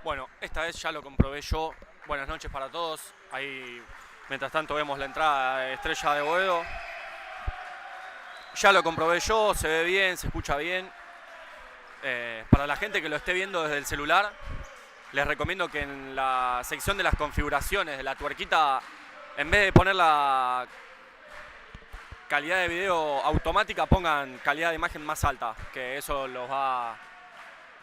Bueno, esta vez ya lo comprobé yo. Buenas noches para todos. Ahí, mientras tanto, vemos la entrada de Estrella de Boedo. Ya lo comprobé yo, se ve bien, se escucha bien. Para la gente que lo esté viendo desde el celular, les recomiendo que en la sección de las configuraciones de la tuerquita, en vez de poner la calidad de video automática, pongan calidad de imagen más alta, que eso los va a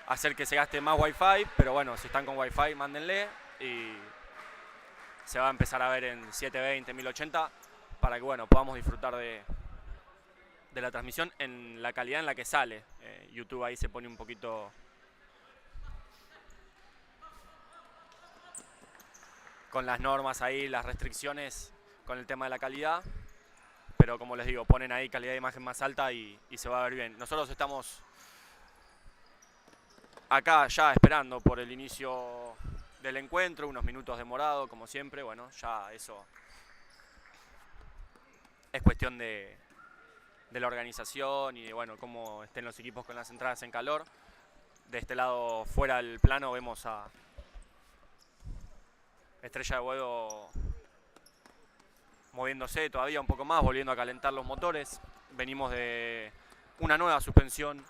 hacer que se gaste más wifi, pero bueno, si están con wifi, mándenle y se va a empezar a ver en 720, 1080, para que bueno, podamos disfrutar de la transmisión en la calidad en la que sale. YouTube ahí se pone un poquito con las normas ahí, las restricciones con el tema de la calidad, pero como les digo, ponen ahí calidad de imagen más alta y se va a ver bien. Nosotros estamos acá ya esperando por el inicio del encuentro, unos minutos demorado como siempre, bueno, ya eso es cuestión de la organización y de bueno, cómo estén los equipos con las entradas en calor. De este lado fuera del plano vemos a Estrella de Boedo moviéndose todavía un poco más, volviendo a calentar los motores. Venimos de una nueva suspensión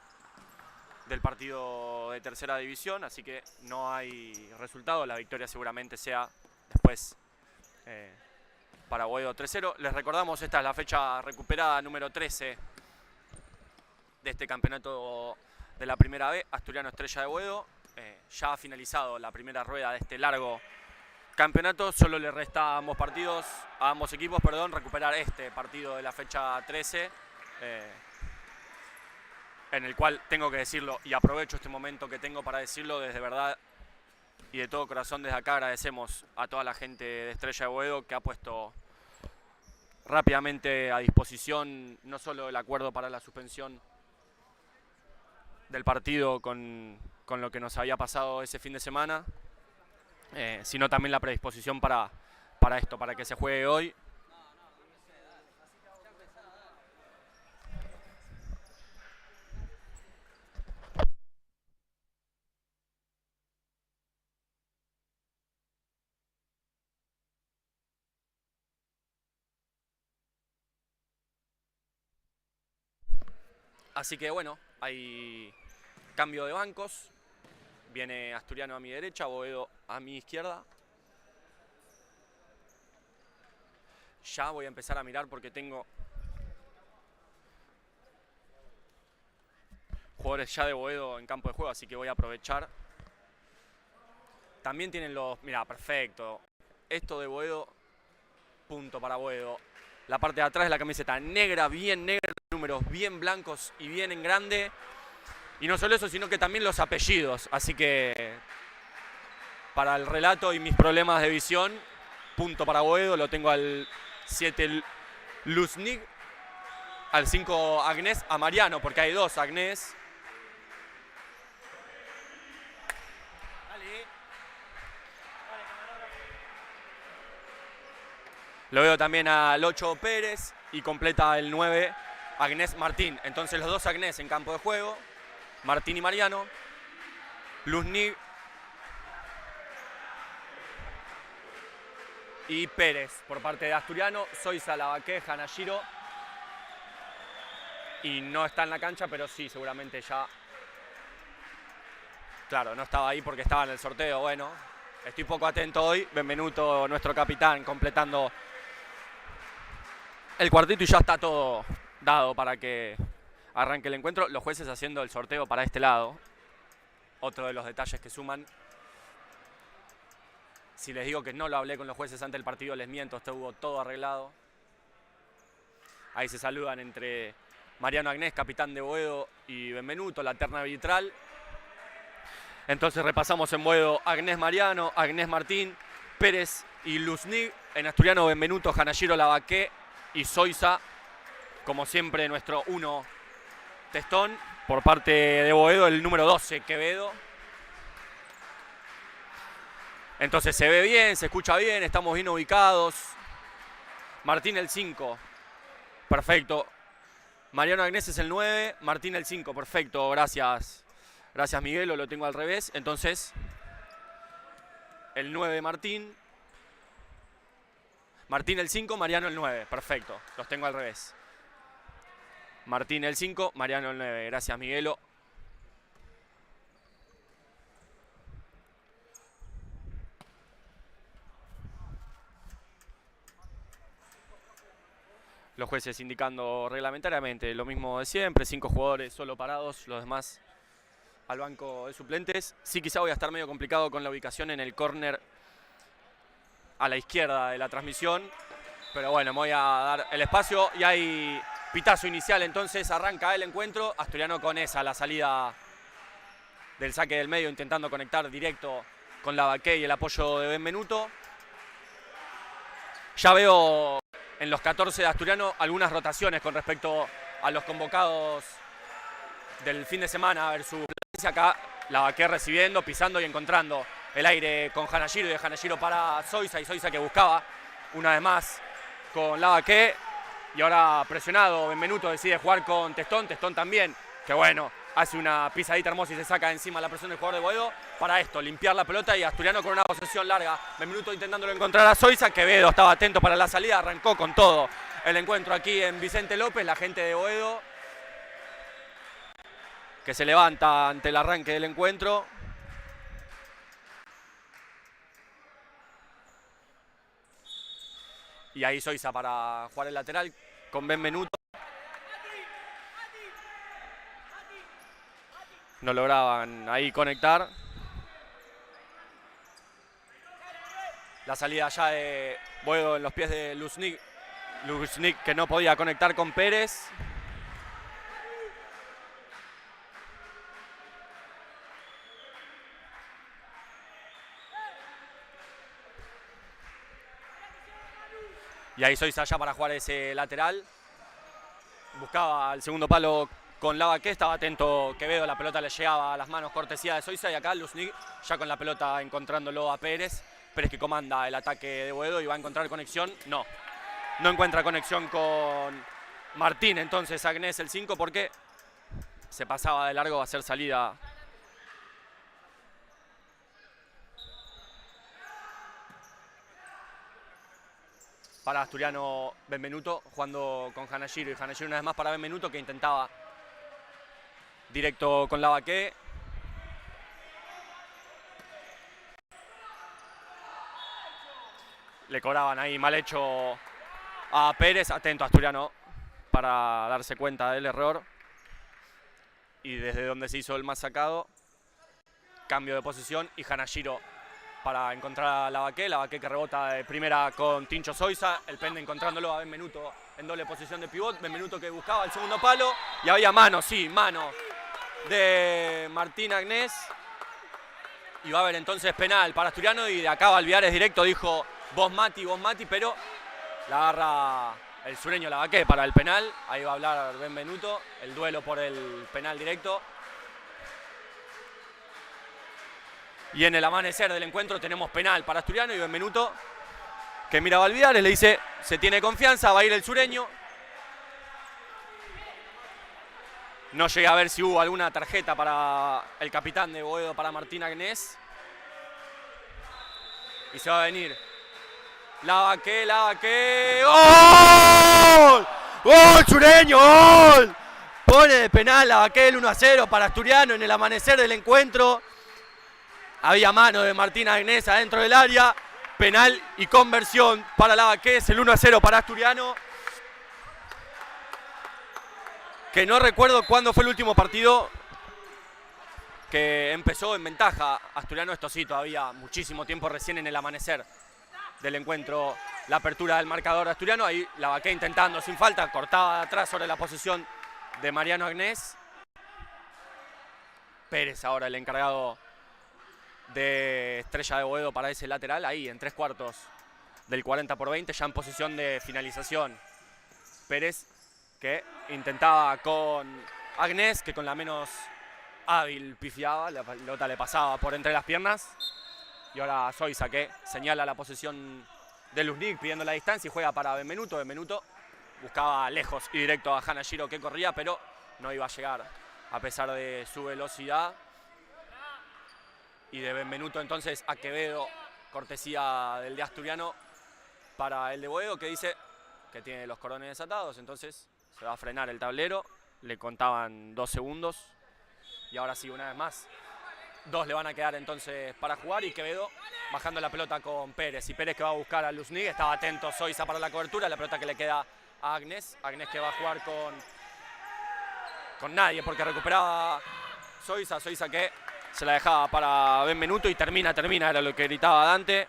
del partido de tercera división, así que no hay resultado. La victoria seguramente sea después para Boedo 3-0. Les recordamos, esta es la fecha recuperada número 13 de este campeonato de la Primera B, Asturiano Estrella de Boedo. Ya ha finalizado la primera rueda de este largo campeonato, solo le resta a ambos equipos, recuperar este partido de la fecha 13, en el cual tengo que decirlo, y aprovecho este momento que tengo para decirlo desde verdad y de todo corazón. Desde acá agradecemos a toda la gente de Estrella de Boedo que ha puesto rápidamente a disposición no solo el acuerdo para la suspensión del partido con lo que nos había pasado ese fin de semana, sino también la predisposición para esto, para que se juegue hoy. Así que bueno, hay cambio de bancos. Viene Asturiano a mi derecha, Boedo a mi izquierda. Ya voy a empezar a mirar porque tengo jugadores ya de Boedo en campo de juego, así que voy a aprovechar. También tienen los... Mira, perfecto. Esto de Boedo, punto para Boedo. La parte de atrás de la camiseta negra, bien negra, números bien blancos y bien en grande. Y no solo eso, sino que también los apellidos. Así que para el relato y mis problemas de visión, punto para Boedo. Lo tengo al 7 Luznig, al 5 Agnés, a Mariano, porque hay dos Agnés. Lo veo también al 8 Pérez y completa el 9 Agnés Martín. Entonces los dos Agnés en campo de juego, Martín y Mariano. Luznig y Pérez por parte de Asturiano. Soiza, Lavaqué, Hanashiro. Y no está en la cancha, pero sí, seguramente ya... Claro, no estaba ahí porque estaba en el sorteo. Bueno, estoy poco atento hoy. Benvenuto, nuestro capitán, completando el cuartito y ya está todo dado para que arranque el encuentro. Los jueces haciendo el sorteo para este lado. Otro de los detalles que suman. Si les digo que no lo hablé con los jueces antes del partido, les miento, estuvo todo arreglado. Ahí se saludan entre Mariano Agnés, capitán de Boedo, y Benvenuto, la terna arbitral. Entonces repasamos en Boedo Agnés Mariano, Agnés Martín, Pérez y Luznig. En Asturiano, Benvenuto, Hanashiro, Lavaqué y Soiza. Como siempre, nuestro 1 Testón. Por parte de Boedo, el número 12, Quevedo. Entonces se ve bien, se escucha bien, estamos bien ubicados. Martín el 5, perfecto. Mariano Agnés es el 9, Martín el 5, perfecto, gracias. Gracias Miguel, lo tengo al revés. Entonces el 9 Martín. Martín el 5, Mariano el 9. Perfecto, los tengo al revés. Martín el 5, Mariano el 9. Gracias, Miguelo. Los jueces indicando reglamentariamente lo mismo de siempre. 5 jugadores solo parados, los demás al banco de suplentes. Sí, quizá voy a estar medio complicado con la ubicación en el córner a la izquierda de la transmisión. Pero bueno, me voy a dar el espacio y hay pitazo inicial. Entonces arranca el encuentro. Asturiano con esa, la salida del saque del medio, intentando conectar directo con Lavaqué y el apoyo de Benvenuto. Ya veo en los 14 de Asturiano algunas rotaciones con respecto a los convocados del fin de semana versus acá. Lavaqué recibiendo, pisando y encontrando el aire con Hanashiro, y de Hanashiro para Zoisa, y Zoisa que buscaba una vez más con Lavaqué, y ahora presionado Benvenuto decide jugar con Testón. Testón también, que bueno, hace una pisadita hermosa y se saca de encima la presión del jugador de Boedo para esto, limpiar la pelota, y Asturiano con una posesión larga. Benvenuto intentándolo encontrar a Zoisa. Quevedo estaba atento para la salida, arrancó con todo el encuentro aquí en Vicente López. La gente de Boedo que se levanta ante el arranque del encuentro. Y ahí Zoisa para jugar el lateral con Benvenuto. No lograban ahí conectar. La salida ya de Boedo en los pies de Luznik. Luznik que no podía conectar con Pérez. Y ahí Zoisa ya para jugar ese lateral. Buscaba el segundo palo con Lavaqué, estaba atento Quevedo, la pelota le llegaba a las manos, cortesía de Zoisa, y acá Luznik ya con la pelota encontrándolo a Pérez. Pérez que comanda el ataque de Boedo y va a encontrar conexión. No encuentra conexión con Martín, entonces Agnés el 5 porque se pasaba de largo, va a ser salida para Asturiano. Benvenuto jugando con Hanashiro, y Hanashiro una vez más para Benvenuto que intentaba directo con Lavaqué. Le cobraban ahí mal hecho a Pérez. Atento Asturiano para darse cuenta del error. Y desde donde se hizo el más sacado, cambio de posición, y Hanashiro para encontrar a Lavaqué. Lavaqué que rebota de primera con Tincho Zoisa. El pende encontrándolo a Benvenuto en doble posición de pivot. Benvenuto que buscaba el segundo palo. Y había mano, sí, mano de Martín Agnés. Y va a haber entonces penal para Asturiano. Y de acá Balviares directo dijo vos Mati, pero la agarra el sureño Lavaqué para el penal. Ahí va a hablar Benvenuto. El duelo por el penal directo. Y en el amanecer del encuentro tenemos penal para Asturiano, y Benvenuto que mira a Balviares, le dice se tiene confianza, va a ir el sureño. No llegué a ver si hubo alguna tarjeta para el capitán de Boedo, para Martín Agnés. Y se va a venir Lavaqué. ¡Gol! ¡Gol, sureño! ¡Gol! Pone de penal Lavaqué el 1-0 para Asturiano en el amanecer del encuentro. Había mano de Martín Agnés adentro del área. Penal y conversión para Lavaqué. Es el 1-0 para Asturiano. Que no recuerdo cuándo fue el último partido que empezó en ventaja Asturiano. Esto sí, todavía muchísimo tiempo, recién en el amanecer del encuentro, la apertura del marcador Asturiano. Ahí Lavaqué intentando sin falta, cortaba de atrás sobre la posición de Mariano Agnés. Pérez ahora el encargado de Estrella de Boedo para ese lateral, ahí en 3/4 del 40/20, ya en posición de finalización. Pérez que intentaba con Agnés, que con la menos hábil pifiaba, la pelota le pasaba por entre las piernas. Y ahora Zoisa que señala la posesión de Luznik pidiendo la distancia y juega para Benvenuto. Benvenuto buscaba lejos y directo a Hanashiro que corría, pero no iba a llegar a pesar de su velocidad. Y de Benvenuto entonces a Quevedo cortesía del de Asturiano para el de Boedo, que dice que tiene los cordones desatados, entonces se va a frenar el tablero. Le contaban 2 segundos y ahora sí, una vez más, 2 le van a quedar entonces para jugar, y Quevedo bajando la pelota con Pérez, y Pérez que va a buscar a Luznig. Estaba atento Zoiza para la cobertura, la pelota que le queda a Agnes que va a jugar con nadie porque recuperaba Zoiza que se la dejaba para Benvenuto y termina, era lo que gritaba Dante.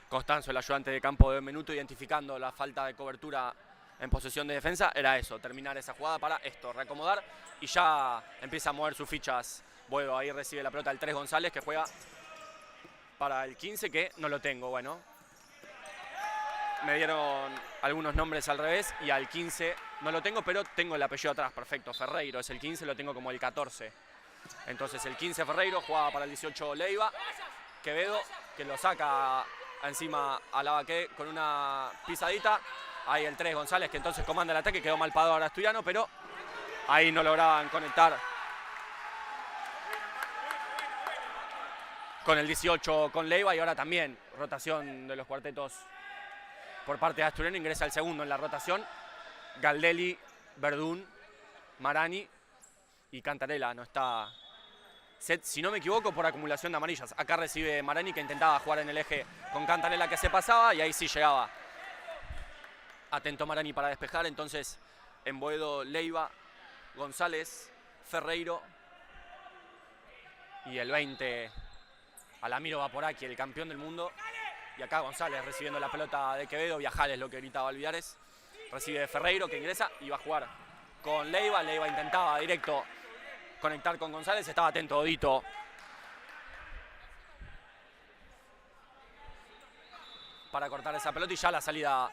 Costanzo, el ayudante de campo de Benvenuto, identificando la falta de cobertura en posesión de defensa, era eso, terminar esa jugada para esto, reacomodar, y ya empieza a mover sus fichas Boedo. Ahí recibe la pelota el 3 González, que juega para el 15, que no lo tengo. Bueno, me dieron algunos nombres al revés y al 15 no lo tengo, pero tengo el apellido atrás, perfecto, Ferreiro es el 15, lo tengo como el 14. Entonces el 15 Ferreiro, jugaba para el 18 Leiva. Quevedo, que lo saca encima a Lavaque con una pisadita. Ahí el 3 González, que entonces comanda el ataque, quedó mal parado ahora Asturiano, pero ahí no lograban conectar con el 18 con Leiva. Y ahora también rotación de los cuartetos por parte de Asturiano. Ingresa el segundo en la rotación, Galdelli, Verdún, Marani y Cantarella. No está set, si no me equivoco, por acumulación de amarillas. Acá recibe Marani, que intentaba jugar en el eje con Cantarella, que se pasaba, y ahí sí llegaba atento Marani para despejar. Entonces en Boedo, Leiva, González, Ferreiro y el 20 Alamiro Vaporaki, el campeón del mundo. Y acá González recibiendo la pelota de Quevedo. Viajales, lo que gritaba Alviares. Recibe Ferreiro, que ingresa y va a jugar con Leiva. Leiva intentaba directo conectar con González. Estaba atento Odito para cortar esa pelota, y ya la salida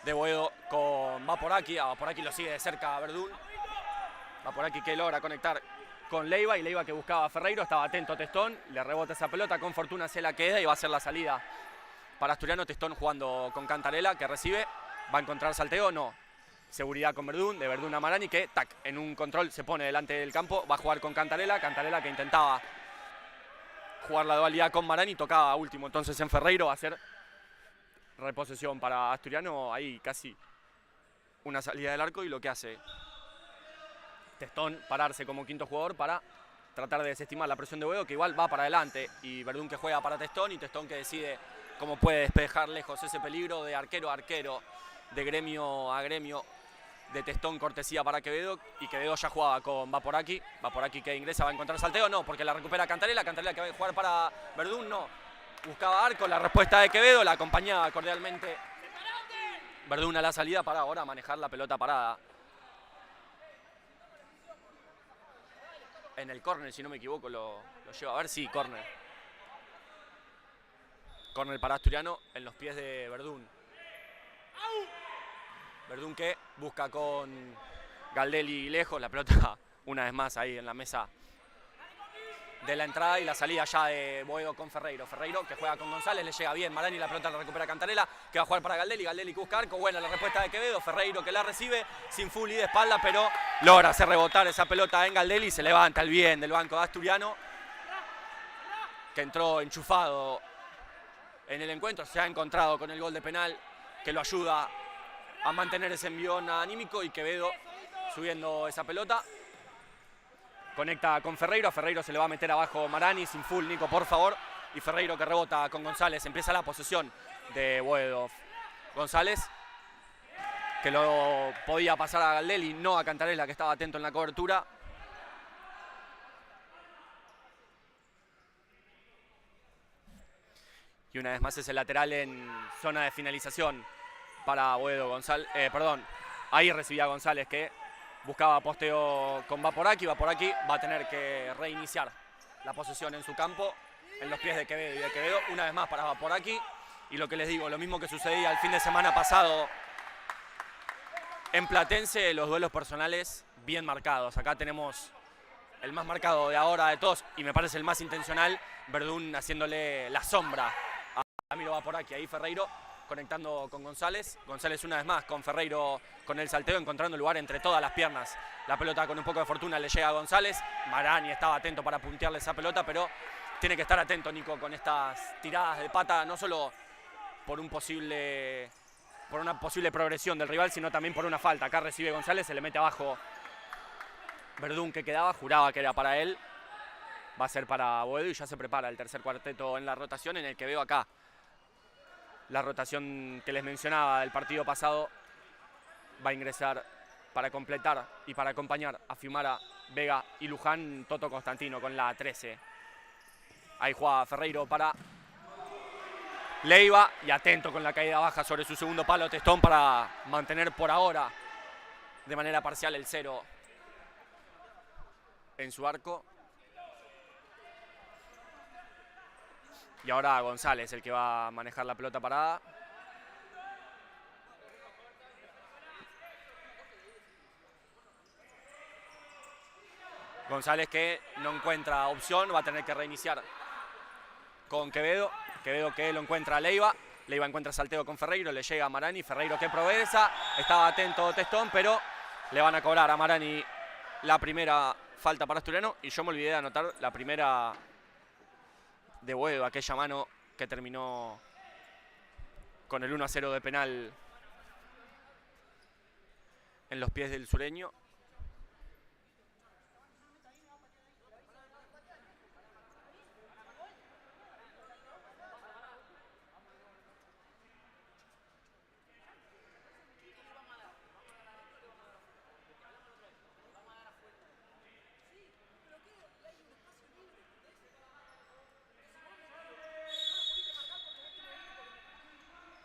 de Boedo con Vaporaki. A Vaporaki lo sigue de cerca Verdún. Vaporaki que logra conectar con Leiva, y Leiva que buscaba a Ferreiro. Estaba atento Testón, le rebota esa pelota, con fortuna se la queda y va a ser la salida para Asturiano. Testón jugando con Cantarella, que recibe, va a encontrar salteo, no. Seguridad con Verdún, de Verdún a Marani, que tac, en un control se pone delante del campo, va a jugar con Cantarella. Cantarella que intentaba jugar la dualidad con Marani, tocaba último entonces en Ferreiro. Va a ser reposesión para Asturiano, ahí casi una salida del arco, y lo que hace Testón, pararse como quinto jugador para tratar de desestimar la presión de Boedo, que igual va para adelante, y Verdún que juega para Testón, y Testón que decide cómo puede despejar lejos ese peligro de arquero a arquero, de gremio a gremio, de Testón, cortesía para Quevedo, y Quevedo ya jugaba con Vaporaki. Vaporaki que ingresa, va a encontrar salteo, no, porque la recupera Cantarella. Cantarella que va a jugar para Verdún, no. Buscaba arco, la respuesta de Quevedo, la acompañaba cordialmente Verdún a la salida para ahora manejar la pelota parada. En el córner, si no me equivoco, lo lleva a ver, sí, córner. Córner para Asturiano en los pies de Verdún. Verdún que busca con Galdelli lejos, la pelota una vez más ahí en la mesa de la entrada, y la salida ya de Boedo con Ferreiro. Ferreiro que juega con González, le llega bien Marani, la pelota la recupera Cantarella, que va a jugar para Galdelli. Galdelli que busca arco, buena la respuesta de Quevedo. Ferreiro que la recibe sin Fully de espalda, pero logra hacer rebotar esa pelota en Galdelli. Se levanta el bien del banco de Asturiano, que entró enchufado en el encuentro. Se ha encontrado con el gol de penal que lo ayuda a mantener ese envión anímico, y Quevedo subiendo esa pelota. Conecta con Ferreiro, a Ferreiro se le va a meter abajo Marani, sin full, Nico, por favor. Y Ferreiro que rebota con González, empieza la posesión de Boedo. González, que lo podía pasar a Galdelli, no a Cantarella, que estaba atento en la cobertura. Y una vez más es el lateral en zona de finalización para Boedo. González, ahí recibía González, que buscaba posteo con Vaporaki. Vaporaki va a tener que reiniciar la posesión en su campo, en los pies de Quevedo. Y de Quevedo una vez más para Vaporaki. Y lo que les digo, lo mismo que sucedía el fin de semana pasado en Platense, los duelos personales bien marcados. Acá tenemos el más marcado de ahora de todos, y me parece el más intencional, Verdún haciéndole la sombra a Ramiro Vaporaki. Ahí Ferreiro conectando con González. González una vez más con Ferreiro con el salteo, encontrando lugar entre todas las piernas. La pelota con un poco de fortuna le llega a González. Marani estaba atento para puntearle esa pelota, pero tiene que estar atento Nico con estas tiradas de pata, no solo por una posible progresión del rival, sino también por una falta. Acá recibe González, se le mete abajo Verdún que quedaba, juraba que era para él. Va a ser para Boedo y ya se prepara el tercer cuarteto en la rotación, en el que veo acá la rotación que les mencionaba del partido pasado. Va a ingresar para completar y para acompañar a Fiumara, Vega y Luján, Toto Constantino con la 13. Ahí juega Ferreiro para Leiva y atento con la caída baja sobre su segundo palo Testón para mantener por ahora de manera parcial el 0 en su arco. Y ahora González, el que va a manejar la pelota parada. González que no encuentra opción, va a tener que reiniciar con Quevedo. Quevedo que lo encuentra a Leiva. Leiva encuentra salteo con Ferreiro, le llega a Marani. Ferreiro que progresa, estaba atento Testón, pero le van a cobrar a Marani la primera falta para Asturiano. Y yo me olvidé de anotar la primera de Boedo, aquella mano que terminó con el 1-0 de penal en los pies del sureño.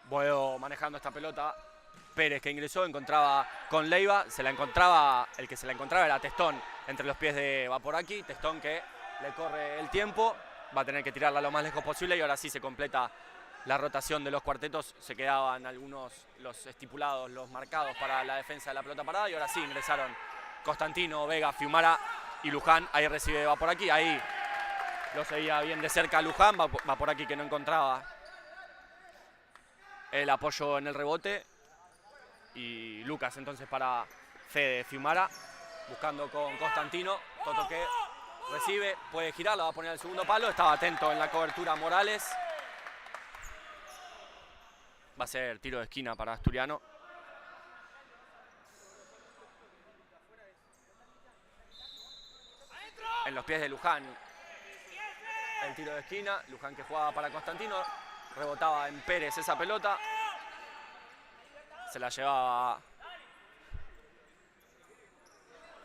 Boedo manejando esta pelota. Pérez que ingresó, encontraba con Leiva, el que se la encontraba era Testón entre los pies de Vaporaki. Testón que le corre el tiempo, va a tener que tirarla lo más lejos posible y ahora sí se completa la rotación de los cuartetos. Se quedaban algunos, los estipulados, los marcados para la defensa de la pelota parada y ahora sí ingresaron Constantino, Vega, Fiumara y Luján. Ahí recibe Vaporaki, ahí lo seguía bien de cerca Luján, Vaporaki que no encontraba el apoyo en el rebote. Y Lucas entonces para Fede, Fiumara, buscando con Constantino. Toto que recibe, puede girar, la va a poner al segundo palo. Estaba atento en la cobertura Morales. Va a ser tiro de esquina para Asturiano. En los pies de Luján el tiro de esquina. Luján que jugaba para Constantino. Rebotaba en Pérez esa pelota. Se la llevaba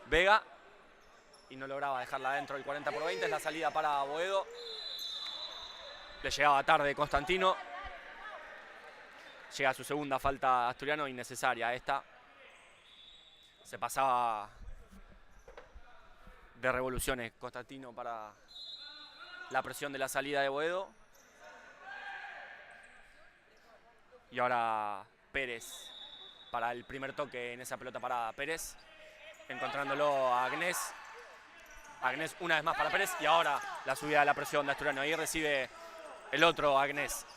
Vega y no lograba dejarla dentro del 40-20. Es la salida para Boedo. Le llegaba tarde Constantino. Llega su segunda falta Asturiano, innecesaria esta. Se pasaba de revoluciones Constantino para la presión de la salida de Boedo. Y ahora Pérez para el primer toque en esa pelota parada. Pérez encontrándolo a Agnés. Agnés una vez más para Pérez y ahora la subida de la presión de Asturiano. Ahí recibe el otro Agnés.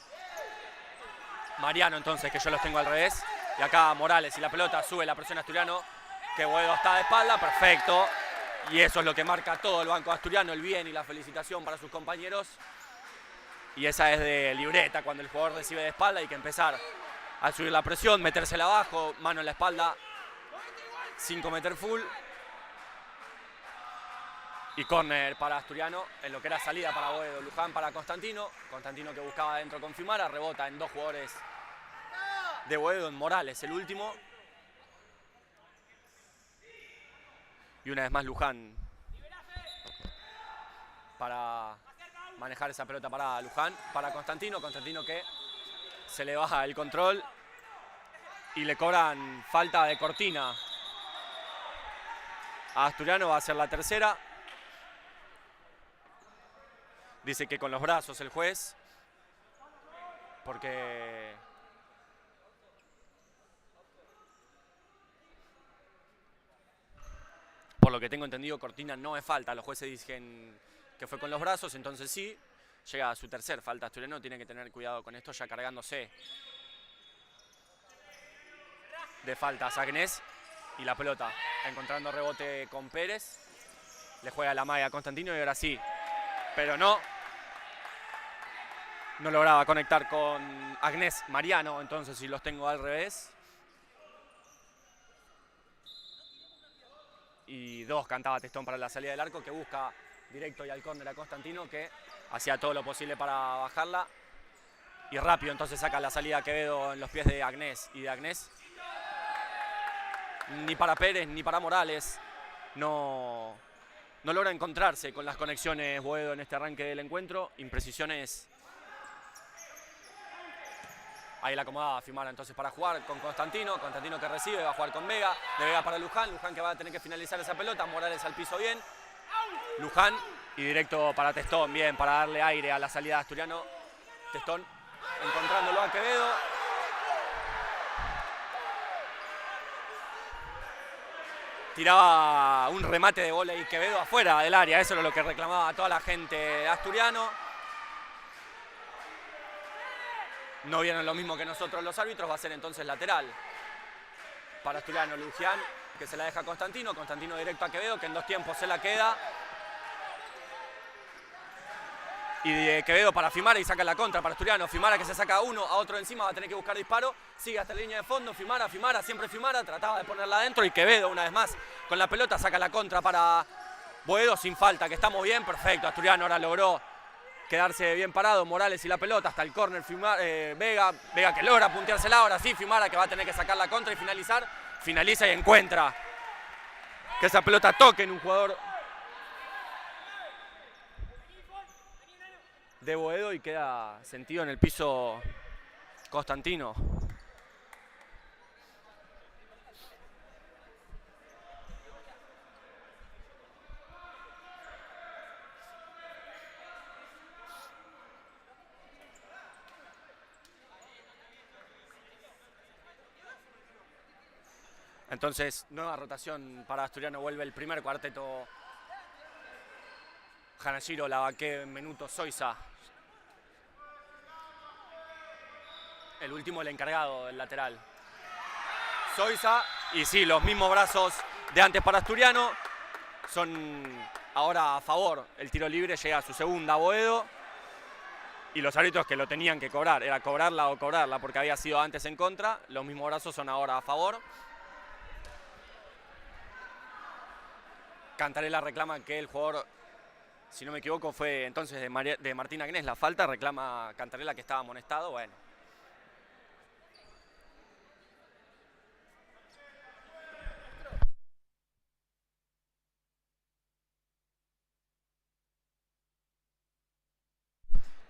Mariano entonces, que yo los tengo al revés. Y acá Morales y la pelota sube la presión Asturiano. Que Boedo está de espalda, perfecto. Y eso es lo que marca todo el banco asturiano, el bien y la felicitación para sus compañeros. Y esa es de libreta, cuando el jugador recibe de espalda hay que empezar a subir la presión, metérsela abajo, mano en la espalda, sin cometer full. Y córner para Asturiano, en lo que era salida para Boedo. Luján para Constantino. Constantino que buscaba adentro con Fiumara, rebota en dos jugadores de Boedo, en Morales el último. Y una vez más Luján para manejar esa pelota para Luján, para Constantino. Constantino que se le baja el control y le cobran falta de cortina a Asturiano. Va a ser la tercera. Dice que con los brazos el juez, porque por lo que tengo entendido cortina no es falta. Los jueces dicen que fue con los brazos, entonces sí. Llega a su tercer falta Asturiano, tiene que tener cuidado con esto, ya cargándose de faltas Agnés. Y la pelota encontrando rebote con Pérez. Le juega la magia a Constantino y ahora sí. Pero no, No lograba conectar con Agnés Mariano, entonces si los tengo al revés. Y 2 cantaba Testón para la salida del arco, que busca directo y al córner a Constantino, que hacía todo lo posible para bajarla. Y rápido entonces saca la salida Quevedo en los pies de Agnés. Y de Agnés, ni para Pérez ni para Morales, no logra encontrarse con las conexiones Boedo en este arranque del encuentro. Imprecisiones. Ahí la acomodaba Fiumara entonces para jugar con Constantino. Constantino que recibe, va a jugar con Vega. De Vega para Luján. Luján que va a tener que finalizar esa pelota. Morales al piso bien. Luján y directo para Testón. Bien, para darle aire a la salida de Asturiano. Testón encontrándolo a Quevedo. Tiraba un remate de vóley Quevedo afuera del área. Eso era lo que reclamaba toda la gente de Asturiano. No vieron lo mismo que nosotros los árbitros. Va a ser entonces lateral para Asturiano. Luján que se la deja a Constantino. Constantino directo a Quevedo, que en 2 tiempos se la queda. Y de Quevedo para Fiumara y saca la contra para Asturiano. Fiumara que se saca a uno, a otro encima, va a tener que buscar disparo. Sigue hasta la línea de fondo. Fiumara, siempre Fiumara. Trataba de ponerla adentro y Quevedo una vez más con la pelota saca la contra para Boedo sin falta, que estamos bien. Perfecto, Asturiano ahora logró quedarse bien parado. Morales y la pelota hasta el córner. Vega que logra punteársela. Ahora sí, Fiumara que va a tener que sacar la contra y finalizar. Finaliza y encuentra que esa pelota toque en un jugador de Boedo y queda sentido en el piso Constantino. Entonces, nueva rotación para Asturiano. Vuelve el primer cuarteto. Hanashiro, Lavaque, Menuto, Zoiza. El último, el encargado del lateral. Zoiza. Y sí, los mismos brazos de antes para Asturiano. Son ahora a favor. El tiro libre llega a su segunda Boedo. Y los árbitros que lo tenían que cobrar. Era cobrarla o cobrarla porque había sido antes en contra. Los mismos brazos son ahora a favor. Cantarela reclama que el jugador, si no me equivoco, fue entonces de Martín Agnés la falta. Reclama Cantarela que estaba amonestado. Bueno.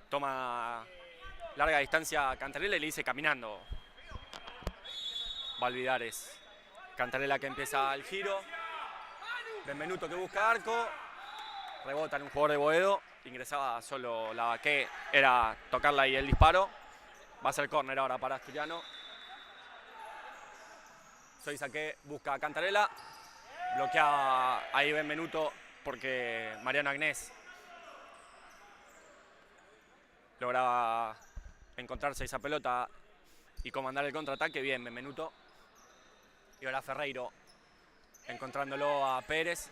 Toma larga distancia a Cantarela y le dice caminando. Valvidares. Cantarela que empieza el giro. Benvenuto que busca arco. Rebota en un jugador de Boedo. Ingresaba solo Lavaque. Era tocarla y el disparo. Va a ser córner ahora para Asturiano. Zoiza que busca a Cantarela. Bloqueaba ahí Benvenuto porque Mariano Agnés lograba encontrarse esa pelota y comandar el contraataque. Bien, Benvenuto. Y ahora Ferreiro encontrándolo a Pérez.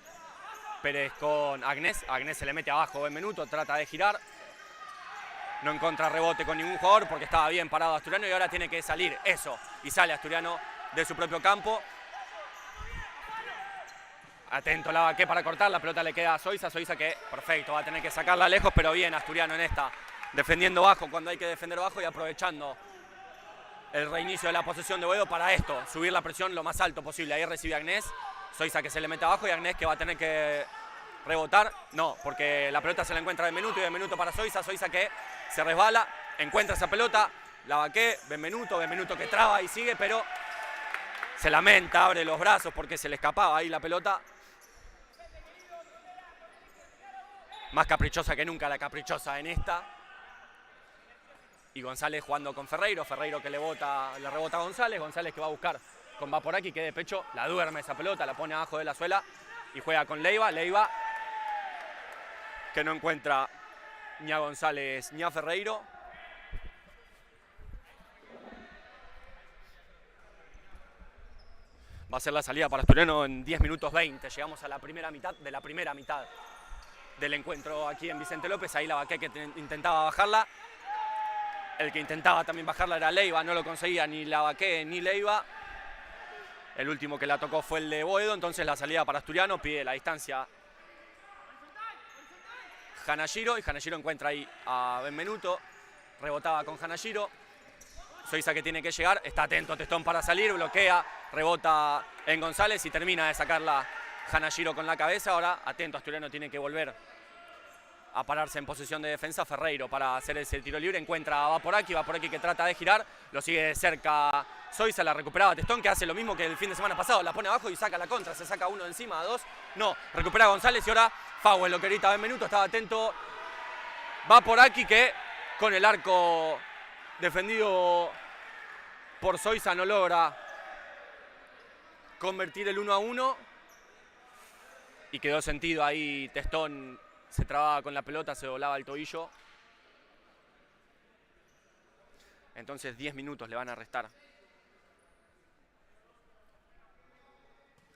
Pérez con Agnés. Agnés se le mete abajo Benvenuto. Trata de girar. No encuentra rebote con ningún jugador porque estaba bien parado Asturiano y ahora tiene que salir. Eso. Y sale Asturiano de su propio campo. Atento Lavaque para cortar. La pelota le queda a Zoiza. Zoiza que, perfecto, va a tener que sacarla lejos. Pero bien Asturiano en esta. Defendiendo bajo cuando hay que defender bajo y aprovechando el reinicio de la posesión de Boedo para esto. Subir la presión lo más alto posible. Ahí recibe Agnés. Zoiza que se le mete abajo y Agnés que va a tener que rebotar. No, porque la pelota se la encuentra Benvenuto y Benvenuto para Zoiza. Zoiza que se resbala, encuentra esa pelota. Lavaque, Benvenuto que traba y sigue, pero se lamenta, abre los brazos porque se le escapaba ahí la pelota. Más caprichosa que nunca la caprichosa en esta. Y González jugando con Ferreiro. Ferreiro que le rebota a González. González que va a buscar con Vaporaki que de pecho la duerme esa pelota, la pone abajo de la suela y juega con Leiva. Leiva que no encuentra ni a González ni a Ferreiro. Va a ser la salida para Asturiano en 10 minutos 20. Llegamos a la primera mitad de la primera mitad del encuentro aquí en Vicente López. Ahí Lavaque que intentaba bajarla. El que intentaba también bajarla era Leiva, no lo conseguía ni Lavaque ni Leiva. El último que la tocó fue el de Boedo, entonces la salida para Asturiano, pide la distancia Hanashiro, y Hanashiro encuentra ahí a Benvenuto, rebotaba con Hanashiro. Zoiza que tiene que llegar, está atento Testón para salir, bloquea, rebota en González y termina de sacarla Hanashiro con la cabeza. Ahora atento, Asturiano tiene que volver a pararse en posición de defensa. Ferreiro para hacer ese tiro libre, encuentra a Vaporaki que trata de girar, lo sigue de cerca Zoiza, la recuperaba Testón, que hace lo mismo que el fin de semana pasado, la pone abajo y saca la contra, se saca uno de encima, a dos, no, recupera a González y ahora Foul, lo que grita Benvenuto, estaba atento Vaporaki, que con el arco defendido por Zoiza no logra convertir el 1-1 y quedó sentido ahí. Testón se trababa con la pelota, se doblaba el tobillo. Entonces 10 minutos le van a restar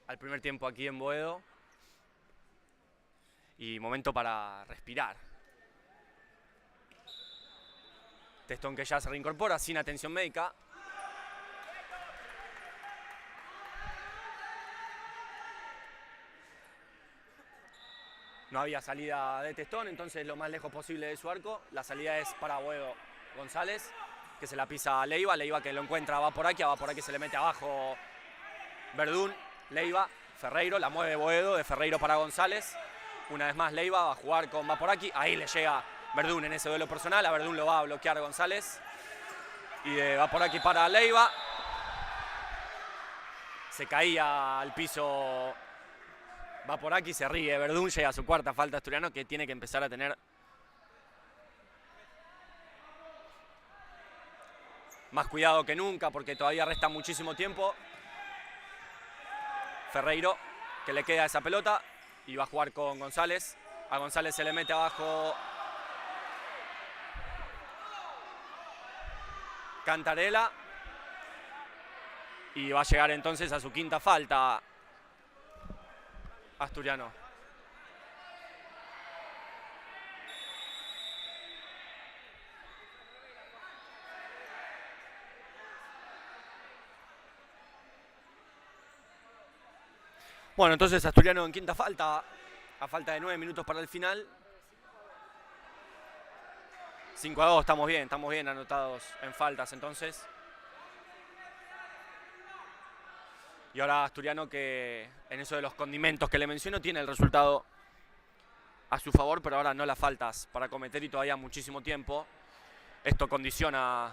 al primer tiempo aquí en Boedo. Y momento para respirar. Testón que ya se reincorpora sin atención médica. No había salida de Testón, entonces lo más lejos posible de su arco. La salida es para Boedo González, que se la pisa a Leiva. Leiva que lo encuentra a Vaporaki se le mete abajo Verdún. Leiva, Ferreiro, la mueve Boedo, de Ferreiro para González. Una vez más Leiva va a jugar con Vaporaki. Ahí le llega Verdún en ese duelo personal. A Verdún lo va a bloquear González. Y de Vaporaki para Leiva. Se caía al piso Vaporaki, se ríe Verdún. Llega a su cuarta falta Asturiano, que tiene que empezar a tener más cuidado que nunca porque todavía resta muchísimo tiempo. Ferreiro, que le queda esa pelota y va a jugar con González. A González se le mete abajo Cantarela. Y va a llegar entonces a su quinta falta Asturiano. Bueno, entonces Asturiano en quinta falta, a falta de 9 minutos para el final. 5-2, estamos bien anotados en faltas entonces. Y ahora Asturiano, que en eso de los condimentos que le menciono tiene el resultado a su favor, pero ahora no las faltas para cometer y todavía muchísimo tiempo. Esto condiciona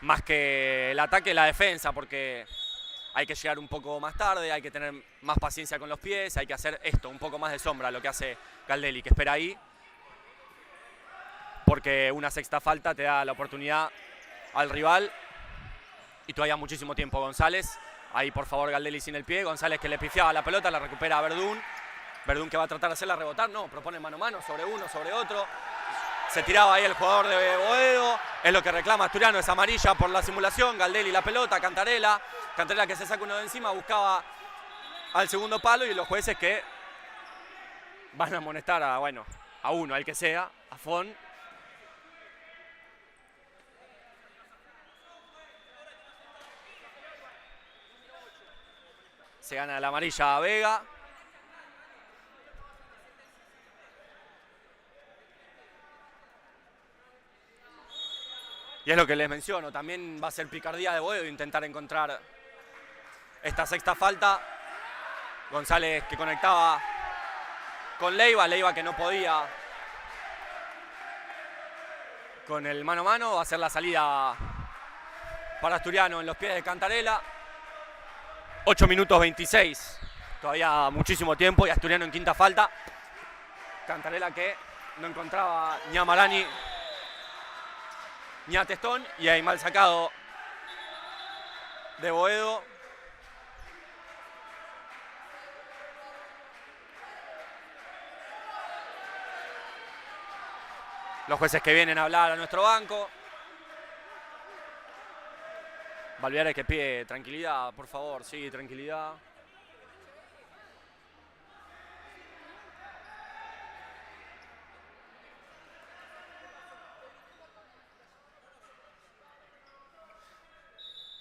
más que el ataque, la defensa, porque hay que llegar un poco más tarde, hay que tener más paciencia con los pies, hay que hacer esto, un poco más de sombra, lo que hace Galdelli, que espera ahí, porque una sexta falta te da la oportunidad al rival y todavía muchísimo tiempo. González, ahí por favor Galdelli sin el pie, González que le pifiaba la pelota, la recupera a Verdún, Verdún que va a tratar de hacerla rebotar, no, propone mano a mano, sobre uno, sobre otro. Se tiraba ahí el jugador de Boedo, es lo que reclama Asturiano, es amarilla por la simulación. Galdelli la pelota, Cantarela que se saca uno de encima, buscaba al segundo palo y los jueces que van a amonestar a, bueno, a uno, al que sea, a Fon. Se gana la amarilla a Vega. Y es lo que les menciono, también va a ser picardía de Boedo intentar encontrar esta sexta falta. González que conectaba con Leiva que no podía con el mano a mano. Va a ser la salida para Asturiano en los pies de Cantarela. 8 minutos 26, todavía muchísimo tiempo y Asturiano en quinta falta. Cantarela que no encontraba ni a Marani ni a Testón, y ahí mal sacado de Boedo. Los jueces que vienen a hablar a nuestro banco. Valviare que pide tranquilidad, por favor, sí, tranquilidad.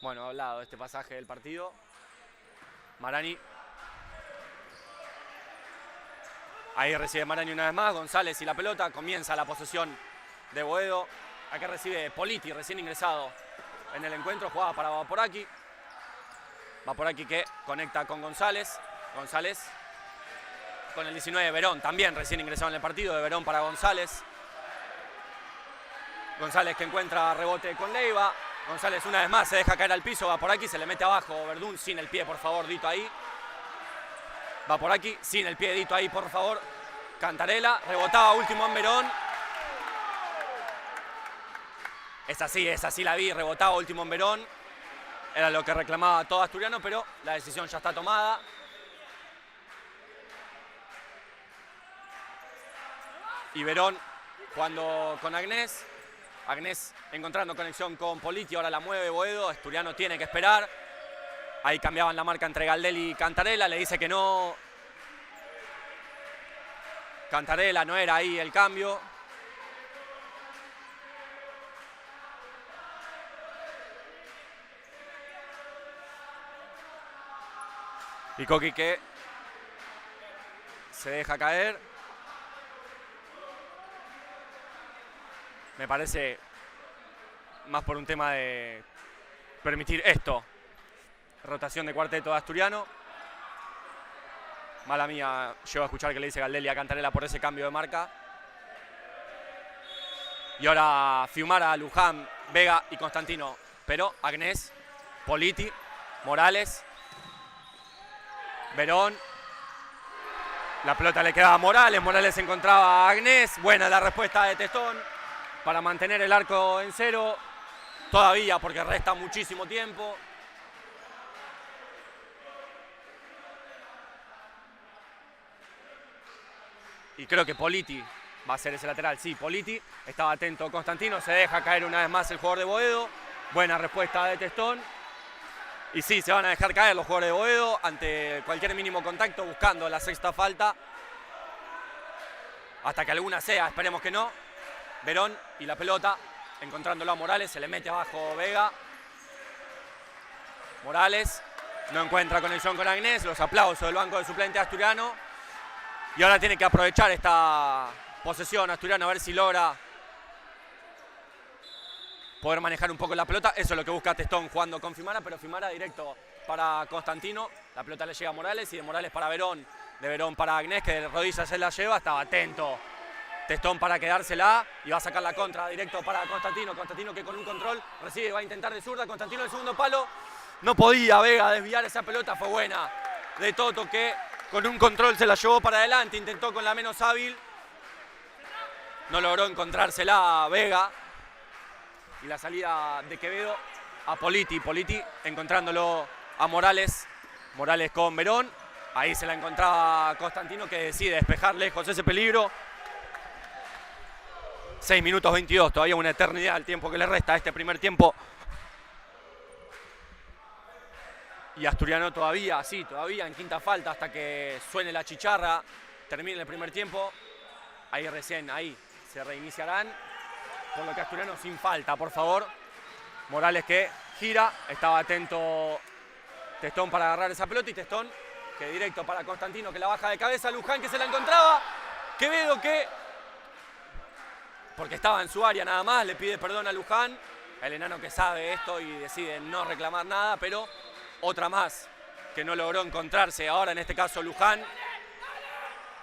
Bueno, hablado de este pasaje del partido. Marani. Ahí recibe Marani una vez más. González y la pelota. Comienza la posesión de Boedo. Acá recibe Politi, recién ingresado en el encuentro. Jugaba para Vaporaki. Vaporaki que conecta con González. González con el 19, Verón, también recién ingresado en el partido. De Verón para González. González que encuentra rebote con Leiva. González una vez más se deja caer al piso. Va por aquí, se le mete abajo. Verdún sin el pie, por favor, Dito ahí. Va por aquí, sin el pie, Dito ahí, por favor. Cantarela, rebotaba último en Verón. Es así la vi, rebotaba último en Verón. Era lo que reclamaba todo Asturiano, pero la decisión ya está tomada. Y Verón jugando con Agnés. Agnés encontrando conexión con Politi, ahora la mueve Boedo. Asturiano tiene que esperar. Ahí cambiaban la marca entre Galdelli y Cantarela. Le dice que no. Cantarela no era ahí el cambio. Y Coqui que se deja caer. Me parece más por un tema de permitir esto. Rotación de cuarteto de Asturiano. Mala mía, llevo a escuchar que le dice Galdelli a Cantarela por ese cambio de marca. Y ahora Fiumara, Luján, Vega y Constantino. Pero Agnés, Politi, Morales, Verón. La pelota le quedaba a Morales. Morales encontraba a Agnés. Buena la respuesta de Testón para mantener el arco en cero. Todavía porque resta muchísimo tiempo. Y creo que Politi va a ser ese lateral. Sí, Politi. Estaba atento Constantino. Se deja caer una vez más el jugador de Boedo. Buena respuesta de Testón. Y sí, se van a dejar caer los jugadores de Boedo ante cualquier mínimo contacto, buscando la sexta falta. Hasta que alguna sea, esperemos que no. Verón y la pelota, encontrándolo a Morales, se le mete abajo Vega. Morales no encuentra conexión con Agnés. Los aplausos del banco de suplente Asturiano. Y ahora tiene que aprovechar esta posesión Asturiano a ver si logra poder manejar un poco la pelota. Eso es lo que busca Testón jugando con Fiumara, pero Fiumara directo para Constantino. La pelota le llega a Morales y de Morales para Verón. De Verón para Agnés, que de rodillas se la lleva. Estaba atento Testón para quedársela y va a sacar la contra directo para Constantino. Constantino que con un control recibe, va a intentar de zurda. Constantino el segundo palo. No podía Vega desviar esa pelota, fue buena de Toto que con un control se la llevó para adelante. Intentó con la menos hábil. No logró encontrársela a Vega. Y la salida de Quevedo a Politi. Politi encontrándolo a Morales. Morales con Verón. Ahí se la encontraba Constantino que decide despejar lejos ese peligro. 6 minutos 22. Todavía una eternidad el tiempo que le resta a este primer tiempo. Y Asturiano todavía, sí, todavía en quinta falta hasta que suene la chicharra. Termine el primer tiempo. Ahí recién, ahí se reiniciarán. Por lo que Asturiano sin falta, por favor. Morales que gira. Estaba atento Testón para agarrar esa pelota. Y Testón que directo para Constantino que la baja de cabeza. Luján que se la encontraba. Quevedo que, porque estaba en su área nada más, le pide perdón a Luján. El enano que sabe esto y decide no reclamar nada. Pero otra más que no logró encontrarse. Ahora en este caso Luján.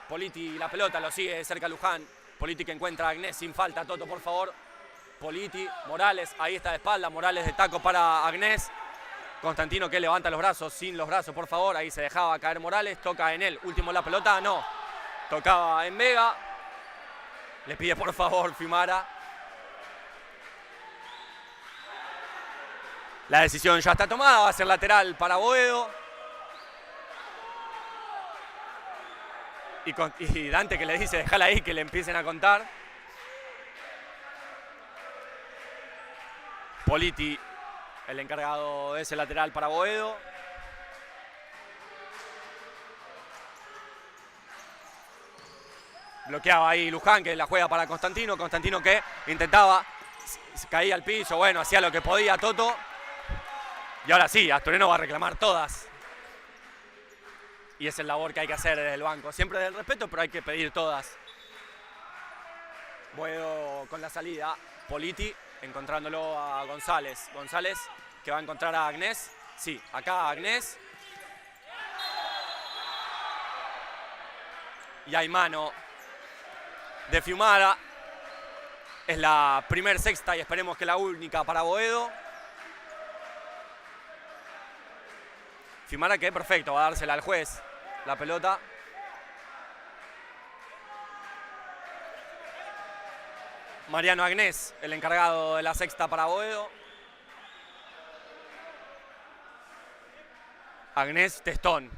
Politi y la pelota lo sigue de cerca Luján. Politi que encuentra a Agnés sin falta. Toto, por favor. Politi, Morales, ahí está de espalda. Morales de taco para Agnés. Constantino que levanta los brazos, sin los brazos, por favor. Ahí se dejaba caer Morales. Toca en él. Último la pelota, no. Tocaba en Vega. Le pide por favor Fiumara. La decisión ya está tomada. Va a ser lateral para Boedo. Y Dante que le dice, déjala ahí, que le empiecen a contar. Politi, el encargado de ese lateral para Boedo. Bloqueaba ahí Luján, que la juega para Constantino. Constantino que intentaba, caía al piso, bueno, hacía lo que podía Toto. Y ahora sí, Asturiano va a reclamar todas. Y es el labor que hay que hacer desde el banco. Siempre del respeto, pero hay que pedir todas. Boedo con la salida. Politi encontrándolo a González. González que va a encontrar a Agnés. Sí, acá Agnés. Y hay mano de Fiumara. Es la primer sexta y esperemos que la única para Boedo. Fiumara que perfecto, va a dársela al juez. La pelota. Mariano Agnés, el encargado de la sexta para Boedo. Agnés Testón.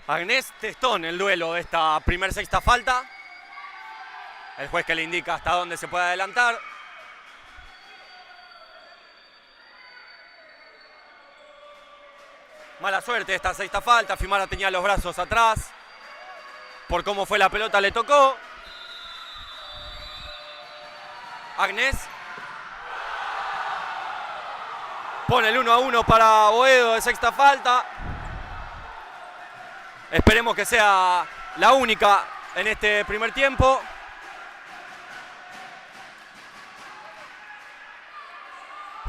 Agnés Testón, el duelo de esta primer sexta falta. El juez que le indica hasta dónde se puede adelantar. Mala suerte esta sexta falta. Fiumara tenía los brazos atrás. Por cómo fue la pelota le tocó. Agnés pone el 1-1 para Boedo de sexta falta. Esperemos que sea la única en este primer tiempo.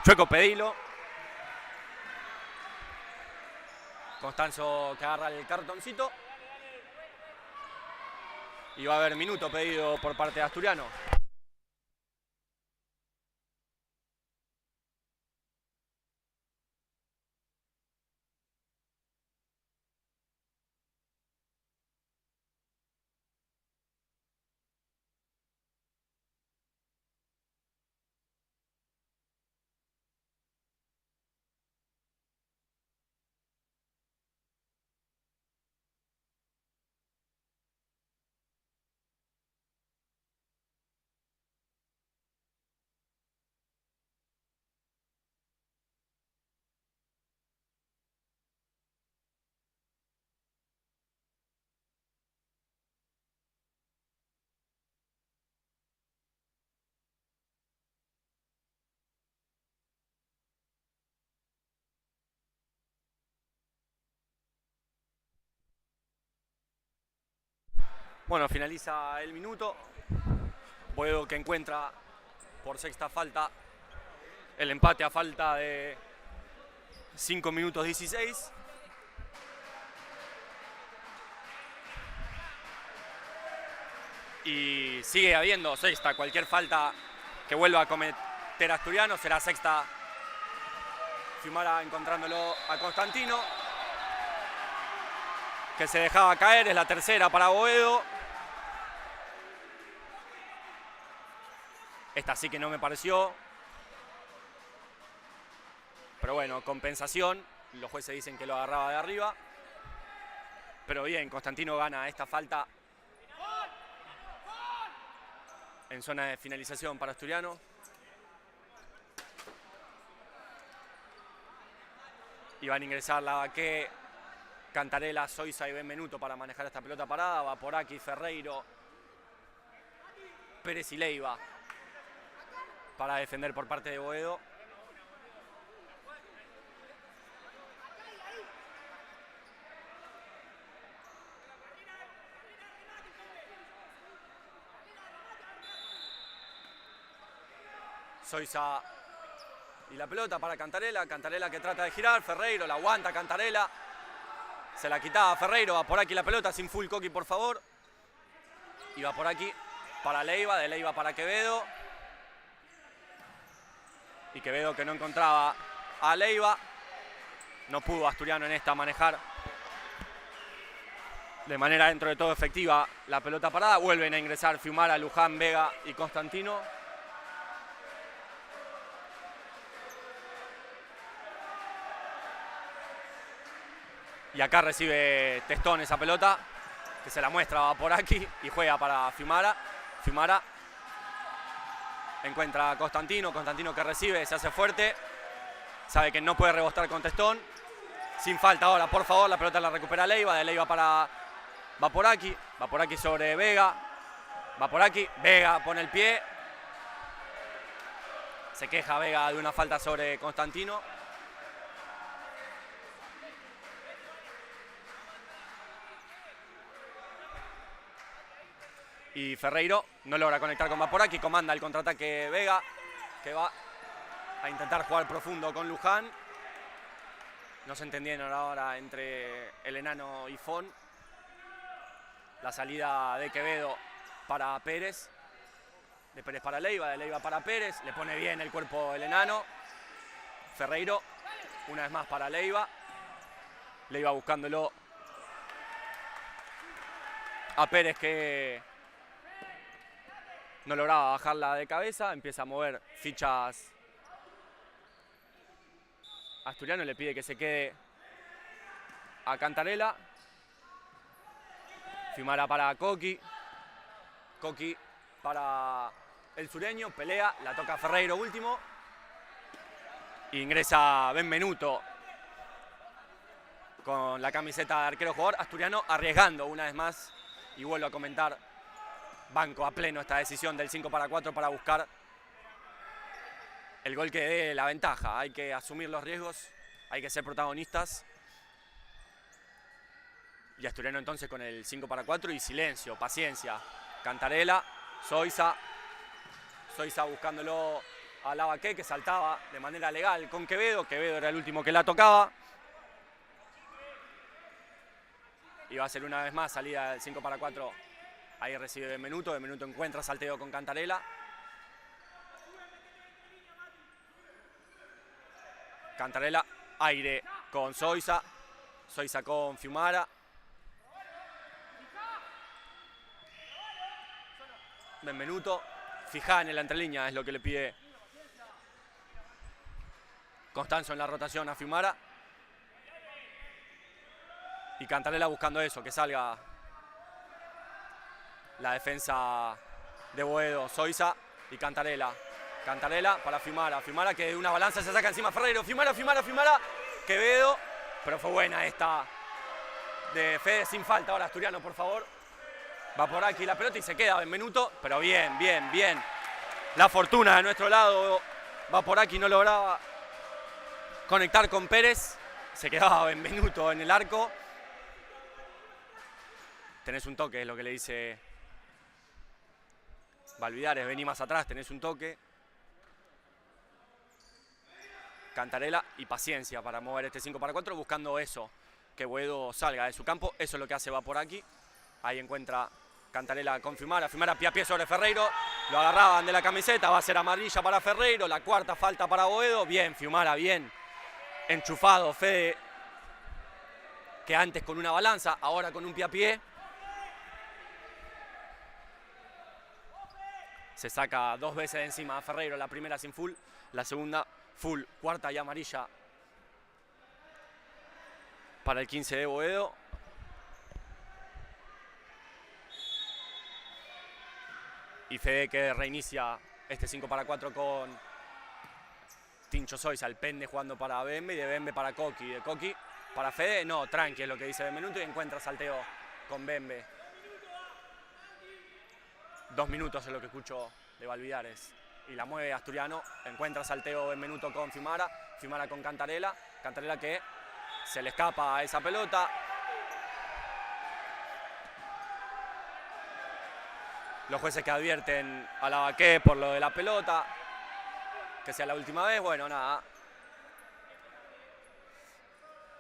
Chueco Pedilo. Constanzo que agarra el cartoncito. Y va a haber minuto pedido por parte de Asturiano. Bueno, finaliza el minuto. Boedo que encuentra por sexta falta el empate a falta de 5 minutos 16. Y sigue habiendo sexta. Cualquier falta que vuelva a cometer Asturiano será sexta. Fiumara encontrándolo a Constantino, que se dejaba caer. Es la tercera para Boedo. Esta sí que no me pareció. Pero bueno, compensación. Los jueces dicen que lo agarraba de arriba. Pero bien, Constantino gana esta falta en zona de finalización para Asturiano. Y van a ingresar Lavaqué, Cantarela, Soiza y Benvenuto para manejar esta pelota parada. Va por aquí Ferreiro, Pérez y Leiva para defender por parte de Boedo. Soiza y la pelota para Cantarela. Cantarela que trata de girar. Ferreiro la aguanta Cantarela. Se la quitaba Ferreiro. Va por aquí la pelota sin full coqui, por favor. Y va por aquí para Leiva. De Leiva para Quevedo. Y Quevedo que no encontraba a Leiva. No pudo Asturiano en esta manejar de manera dentro de todo efectiva la pelota parada. Vuelven a ingresar Fiumara, Luján, Vega y Constantino. Y acá recibe Testón esa pelota, que se la muestra, va por aquí y juega para Fiumara. Fiumara encuentra a Constantino que recibe, se hace fuerte, sabe que no puede rebostar con Testón, sin falta ahora, por favor, la pelota la recupera Leiva, de Leiva para Vaporaki sobre Vega, Vaporaki, Vega pone el pie, se queja Vega de una falta sobre Constantino. Y Ferreiro no logra conectar con Vaporaki, comanda el contraataque Vega, que va a intentar jugar profundo con Luján. No se entendieron ahora entre el enano y Fon. La salida de Quevedo para Pérez, de Pérez para Leiva, de Leiva para Pérez, le pone bien el cuerpo el enano. Ferreiro, una vez más para Leiva, Leiva buscándolo a Pérez, que no lograba bajarla de cabeza, empieza a mover fichas. Asturiano le pide que se quede a Cantarella. Fiumara para Coqui. Coqui para el sureño, pelea, la toca Ferreiro último. Ingresa Benvenuto con la camiseta de arquero jugador. Asturiano arriesgando una vez más, y vuelvo a comentar, banco a pleno esta decisión del 5-4 para buscar el gol que dé la ventaja. Hay que asumir los riesgos, hay que ser protagonistas. Y Asturiano entonces con el 5-4 y silencio, paciencia. Cantarella, Zoiza buscándolo a Lavaque, que saltaba de manera legal con Quevedo. Quevedo era el último que la tocaba. Y va a ser una vez más salida del 5-4. Ahí recibe Benvenuto. Benvenuto encuentra salteo con Cantarella. Cantarella, aire con Zoiza. Zoiza con Fiumara. Benvenuto, fija en la entrelínea, es lo que le pide Constanzo en la rotación a Fiumara. Y Cantarella buscando eso, que salga la defensa de Boedo, Zoiza y Cantarella. Cantarella para Fiumara, Fiumara que de una balanza se saca encima a Ferreiro. Fiumara, Quevedo, pero fue buena esta de Fede sin falta. Ahora Asturiano, por favor. Va por aquí la pelota y se queda Benvenuto, pero bien. La fortuna de nuestro lado, va por aquí, no lograba conectar con Pérez. Se quedaba Benvenuto en el arco. Tenés un toque, es lo que le dice Valvidares, vení más atrás, tenés un toque. Cantarella y paciencia para mover este 5-4, buscando eso, que Boedo salga de su campo. Eso es lo que hace va por aquí. Ahí encuentra Cantarella con Fiumara. Fiumara pie a pie sobre Ferreiro. Lo agarraban de la camiseta. Va a ser amarilla para Ferreiro. La cuarta falta para Boedo. Bien, Fiumara, bien. Enchufado Fede. Que antes con una balanza, ahora con un pie a pie. Se saca dos veces de encima a Ferreiro. La primera sin full. La segunda full. Cuarta y amarilla para el 15 de Boedo. Y Fede que reinicia este 5-4 con Tincho Zoiza, el pende jugando para Bembe y de Bembe para Coqui. De Coqui para Fede, no, tranqui es lo que dice Benvenuto y encuentra salteo con Bembe. 2 minutos es lo que escucho de Valvidares. Y la mueve Asturiano, encuentra salteo Benvenuto con Fiumara, Fiumara con Cantarella, Cantarella que se le escapa a esa pelota. Los jueces que advierten a Lavaque por lo de la pelota, que sea la última vez, bueno, nada.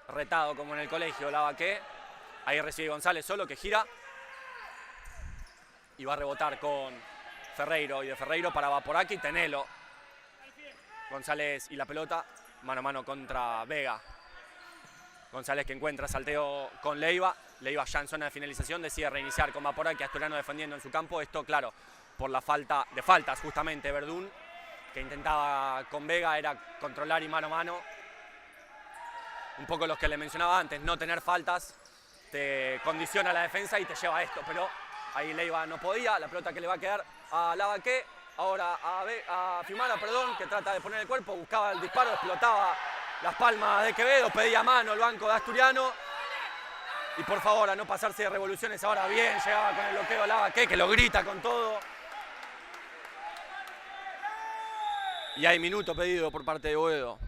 Retado como en el colegio Lavaque. Ahí recibe González solo, que gira. Y va a rebotar con Ferreiro. Y de Ferreiro para Vaporaki, Tenelo. González y la pelota, mano a mano contra Vega. González que encuentra salteo con Leiva. Leiva ya en zona de finalización decide reiniciar con Vaporaki, Asturiano defendiendo en su campo. Esto, claro, por la falta de faltas justamente Verdún, que intentaba con Vega, era controlar y mano a mano. Un poco los que le mencionaba antes, no tener faltas te condiciona la defensa y te lleva a esto, pero ahí Leiva no podía. La pelota que le va a quedar a Lavaque, ahora a Fiumara, perdón, que trata de poner el cuerpo, buscaba el disparo, explotaba las palmas de Quevedo, pedía mano el banco de Asturiano. Y por favor, a no pasarse de revoluciones, ahora bien, llegaba con el bloqueo Lavaqué, que lo grita con todo. Y hay minuto pedido por parte de Boedo.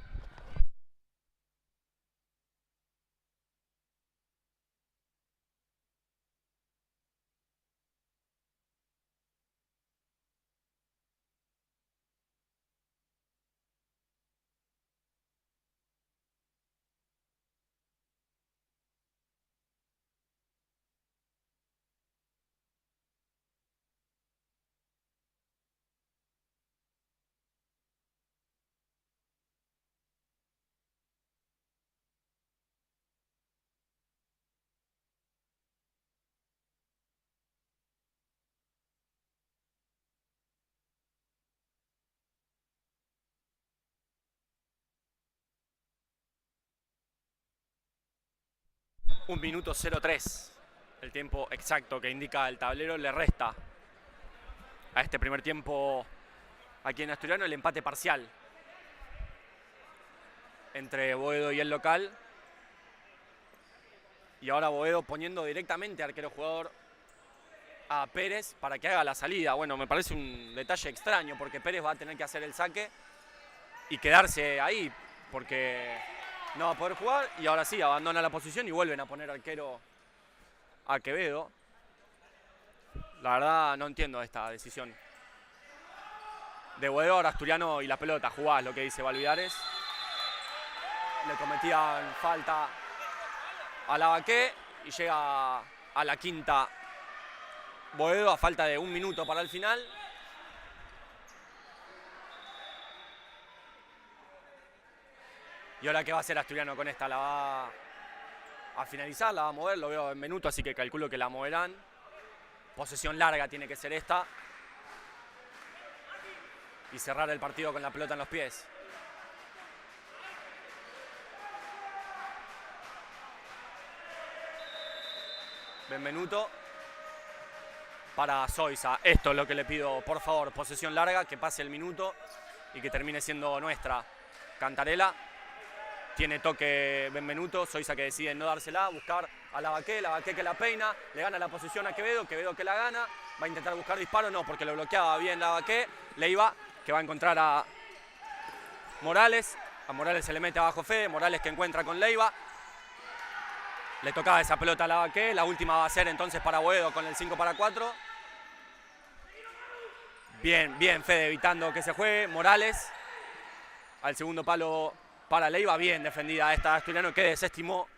Un minuto 03, el tiempo exacto que indica el tablero, le resta a este primer tiempo aquí en Asturiano el empate parcial entre Boedo y el local. Y ahora Boedo poniendo directamente arquero jugador a Pérez para que haga la salida. Bueno, me parece un detalle extraño porque Pérez va a tener que hacer el saque y quedarse ahí porque no va a poder jugar, y ahora sí, abandona la posición y vuelven a poner arquero a Quevedo. La verdad no entiendo esta decisión de Boedo. Ahora Asturiano y la pelota, jugás, lo que dice Valvidares. Le cometían falta a Lavaqué y llega a la quinta Boedo a falta de un minuto para el final. Y ahora, ¿qué va a hacer Asturiano con esta? La va a finalizar, la va a mover, lo veo en minuto, así que calculo que la moverán. Posesión larga tiene que ser esta. Y cerrar el partido con la pelota en los pies. Benvenuto para Zoisa. Esto es lo que le pido, por favor, posesión larga, que pase el minuto y que termine siendo nuestra. Cantarela. Tiene toque Benvenuto, Zoisa que decide no dársela, buscar a Lavaqué, Lavaqué que la peina, le gana la posición a Quevedo, Quevedo que la gana, va a intentar buscar disparo, no, porque lo bloqueaba bien Lavaqué, Leiva que va a encontrar a Morales se le mete abajo Fede, Morales que encuentra con Leiva, le tocaba esa pelota a Lavaqué, la última va a ser entonces para Boedo con el 5-4. Bien, bien Fede evitando que se juegue, Morales al segundo palo para Leiva, bien defendida esta Asturiano que desestimó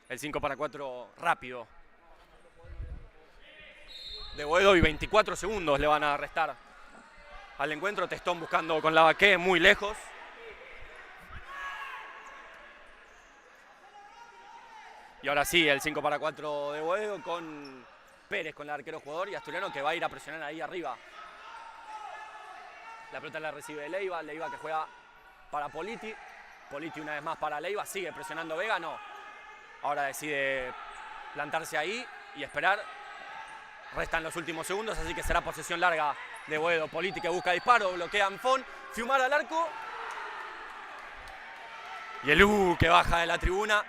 el 5-4 rápido de Boedo y 24 segundos le van a restar al encuentro. Testón buscando con Lavaqué muy lejos. Y ahora sí, el 5-4 de Boedo con Pérez con el arquero jugador y Asturiano que va a ir a presionar ahí arriba. La pelota la recibe Leiva, Leiva que juega para Politi. Politi una vez más para Leiva, sigue presionando Vega, no. Ahora decide plantarse ahí y esperar. Restan los últimos segundos, así que será posesión larga de Boedo. Politi que busca disparo, bloquea Anfón, Fiumara al arco. Y el que baja de la tribuna.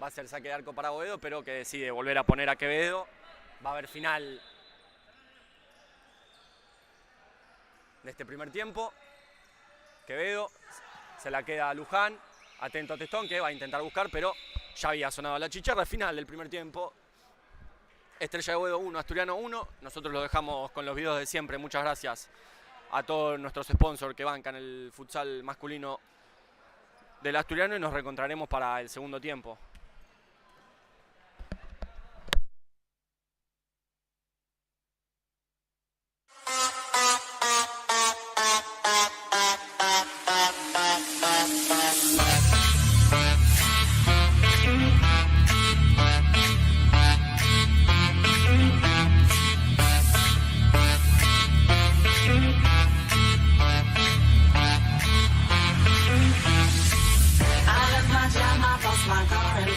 Va a ser saque de arco para Boedo, pero que decide volver a poner a Quevedo. Va a haber final de este primer tiempo. Quevedo se la queda a Luján, atento a Testón que va a intentar buscar, pero ya había sonado la chicharra. Final del primer tiempo, Estrella de Boedo 1, Asturiano 1. Nosotros lo dejamos con los videos de siempre. Muchas gracias a todos nuestros sponsors que bancan el futsal masculino del Asturiano y nos reencontraremos para el segundo tiempo. My car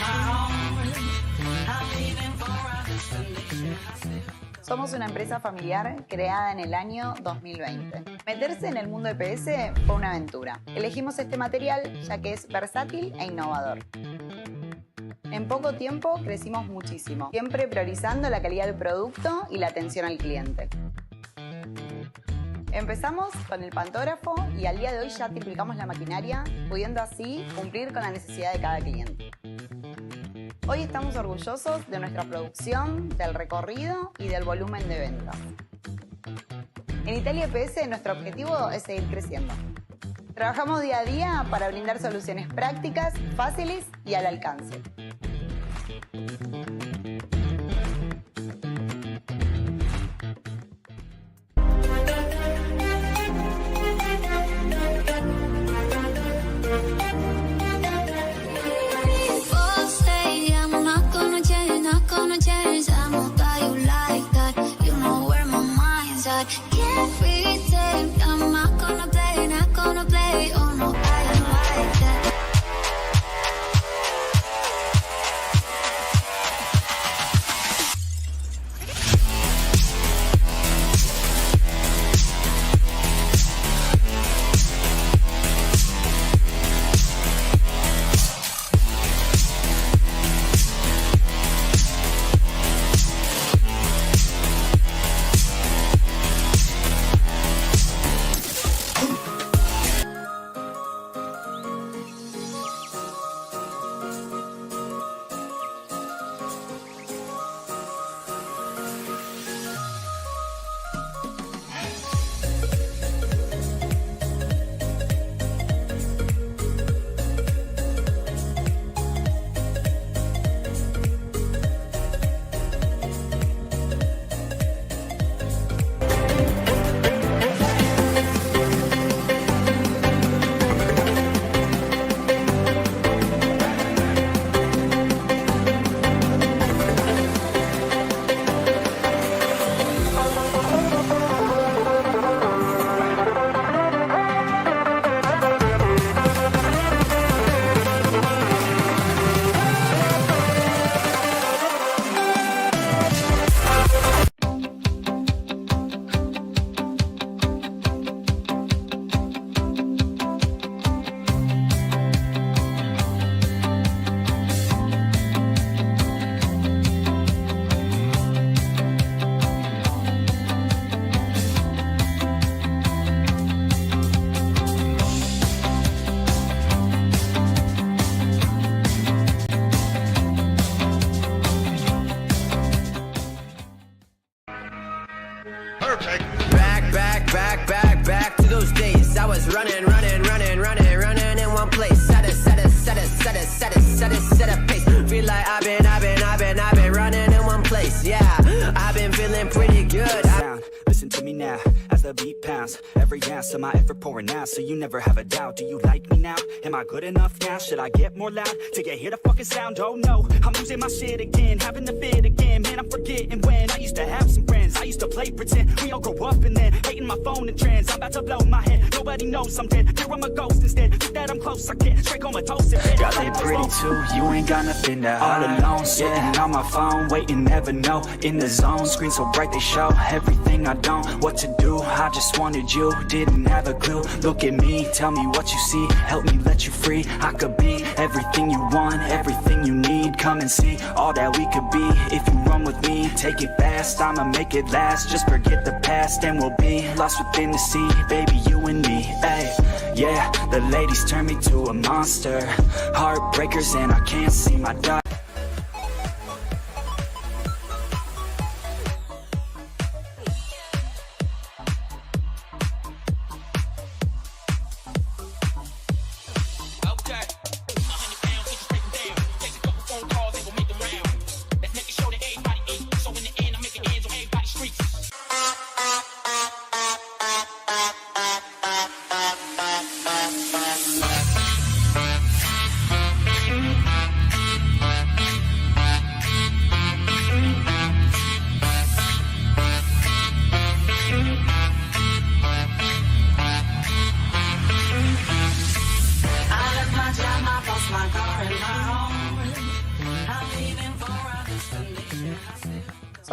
Somos una empresa familiar creada en el año 2020. Meterse en el mundo EPS fue una aventura. Elegimos este material ya que es versátil e innovador. En poco tiempo crecimos muchísimo, siempre priorizando la calidad del producto y la atención al cliente. Empezamos con el pantógrafo y al día de hoy ya triplicamos la maquinaria, pudiendo así cumplir con la necesidad de cada cliente. Hoy estamos orgullosos de nuestra producción, del recorrido y del volumen de ventas. En Italia EPS nuestro objetivo es seguir creciendo. Trabajamos día a día para brindar soluciones prácticas, fáciles y al alcance. Back to those days. I was running in one place. Set a pace. Feel like I've been running in one place. Yeah, I've been feeling pretty good. Listen to me now, as the beat pounds. Every ounce of my effort pouring out, so you never have a doubt. Do you like me now? Am I good enough now? Should I get more loud to get hear the fucking sound? Oh no, I'm losing my shit again, having the fit again. Man, I'm forgetting when I used to have some friends. I used to play pretend, we all grow up and then hating my phone and trends. I'm about to blow my head, nobody knows I'm dead. Here I'm a ghost instead, think that I'm close, I get straight comatose in bed. Got it pretty too, you ain't got nothing to all alone, sitting on my phone, waiting, never know. In the zone, screen so bright they show everything I don't, what to do. I just wanted you, didn't have a clue. Look at me, tell me what you see, help me let you free. I could be everything you want, everything you need. Come and see all that we could be. If you run with me, take it fast, I'ma make it last. Just forget the past and we'll be lost within the sea. Baby, you and me, ay. Yeah, the ladies turn me to a monster. Heartbreakers and I can't see my daughter.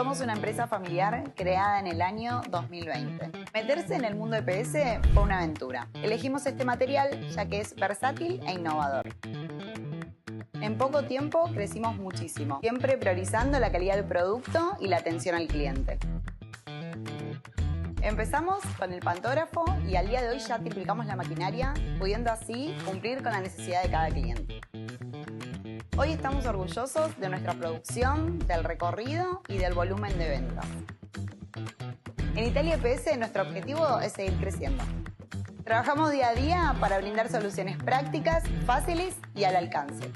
Somos una empresa familiar creada en el año 2020. Meterse en el mundo EPS fue una aventura. Elegimos este material ya que es versátil e innovador. En poco tiempo crecimos muchísimo, siempre priorizando la calidad del producto y la atención al cliente. Empezamos con el pantógrafo y al día de hoy ya triplicamos la maquinaria, pudiendo así cumplir con la necesidad de cada cliente. Hoy estamos orgullosos de nuestra producción, del recorrido y del volumen de ventas. En Italia EPS nuestro objetivo es seguir creciendo. Trabajamos día a día para brindar soluciones prácticas, fáciles y al alcance.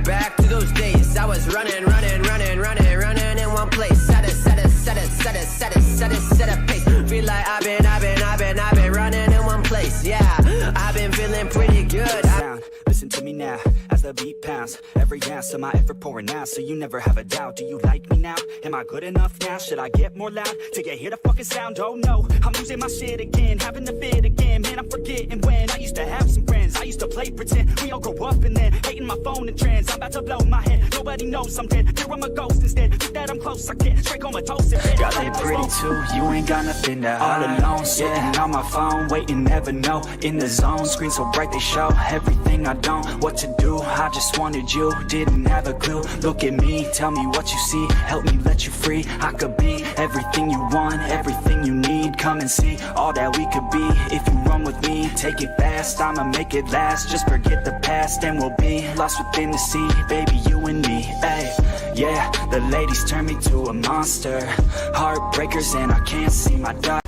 Back to those days. I was running in one place. Set a pace. Feel like I've been running in one place. Yeah, I've been feeling pretty good. Listen to me now, as the beat pounds. Every ounce of my effort pouring out, so you never have a doubt. Do you like me now? Am I good enough now? Should I get more loud to get hear the fucking sound? Oh no, I'm losing my shit again, having the fit again. Man, I'm forgetting when I used to have some friends. I used to play pretend. We all grow up and then hating my phone and trends. I'm about to blow my head. Nobody knows I'm dead. Here I'm a ghost instead. Think that I'm close, I get straight comatose. Got it pretty too. You ain't got nothing to hide. All alone, sitting on my phone, waiting, never know. In the zone, screen so bright they show everything I don't. What to do? I just wanted you. Didn't have a clue. Look at me, tell me what you see. Help me let you free. I could be everything you want, everything you need. Come and see all that we could be. If you run with me, take it fast. I'ma make it last. Just forget the past and we'll be lost within the sea. Baby, you and me, ay. Yeah, the ladies turn me to a monster. Heartbreakers and I can't see my daughter.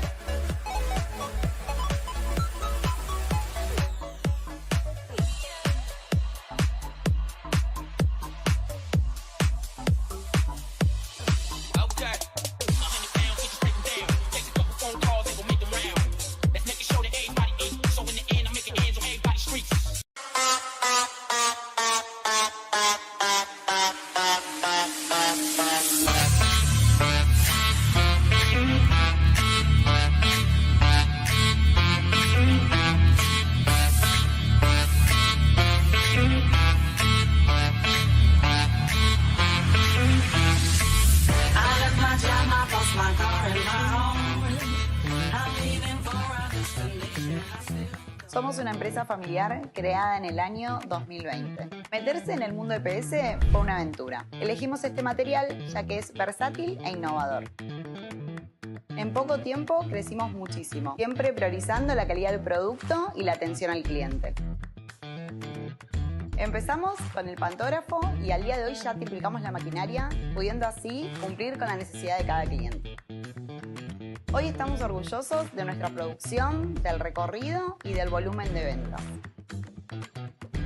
Somos una empresa familiar creada en el año 2020. Meterse en el mundo EPS fue una aventura. Elegimos este material ya que es versátil e innovador. En poco tiempo crecimos muchísimo, siempre priorizando la calidad del producto y la atención al cliente. Empezamos con el pantógrafo y al día de hoy ya triplicamos la maquinaria, pudiendo así cumplir con la necesidad de cada cliente. Hoy estamos orgullosos de nuestra producción, del recorrido y del volumen de ventas.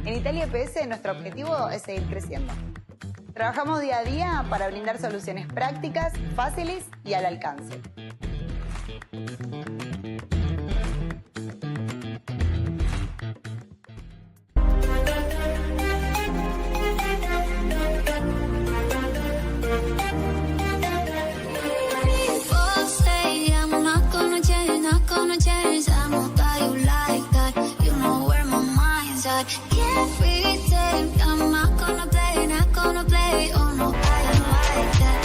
En Italia EPS nuestro objetivo es seguir creciendo. Trabajamos día a día para brindar soluciones prácticas, fáciles y al alcance. Can't pretend I'm not gonna play, oh no, I don't like that.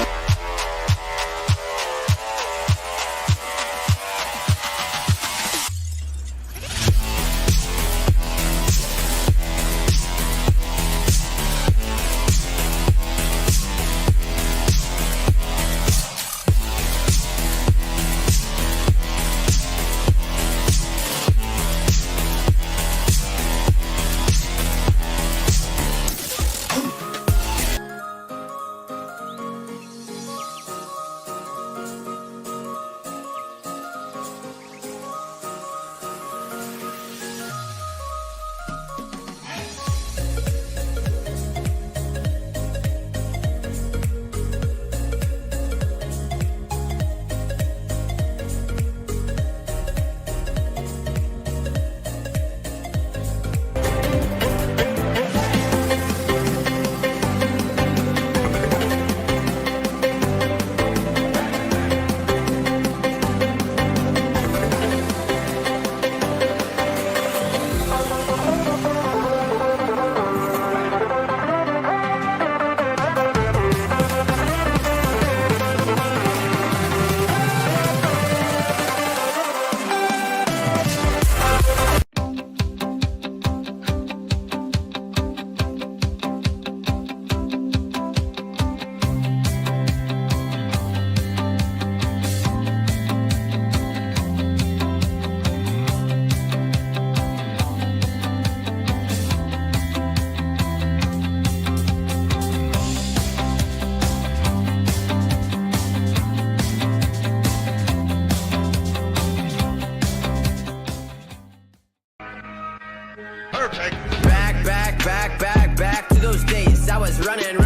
Back to those days. I was running in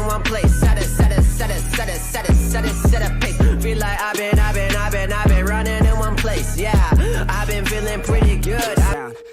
one place. Set a pace. Feel like I've been running in one place. Yeah, I've been feeling pretty good.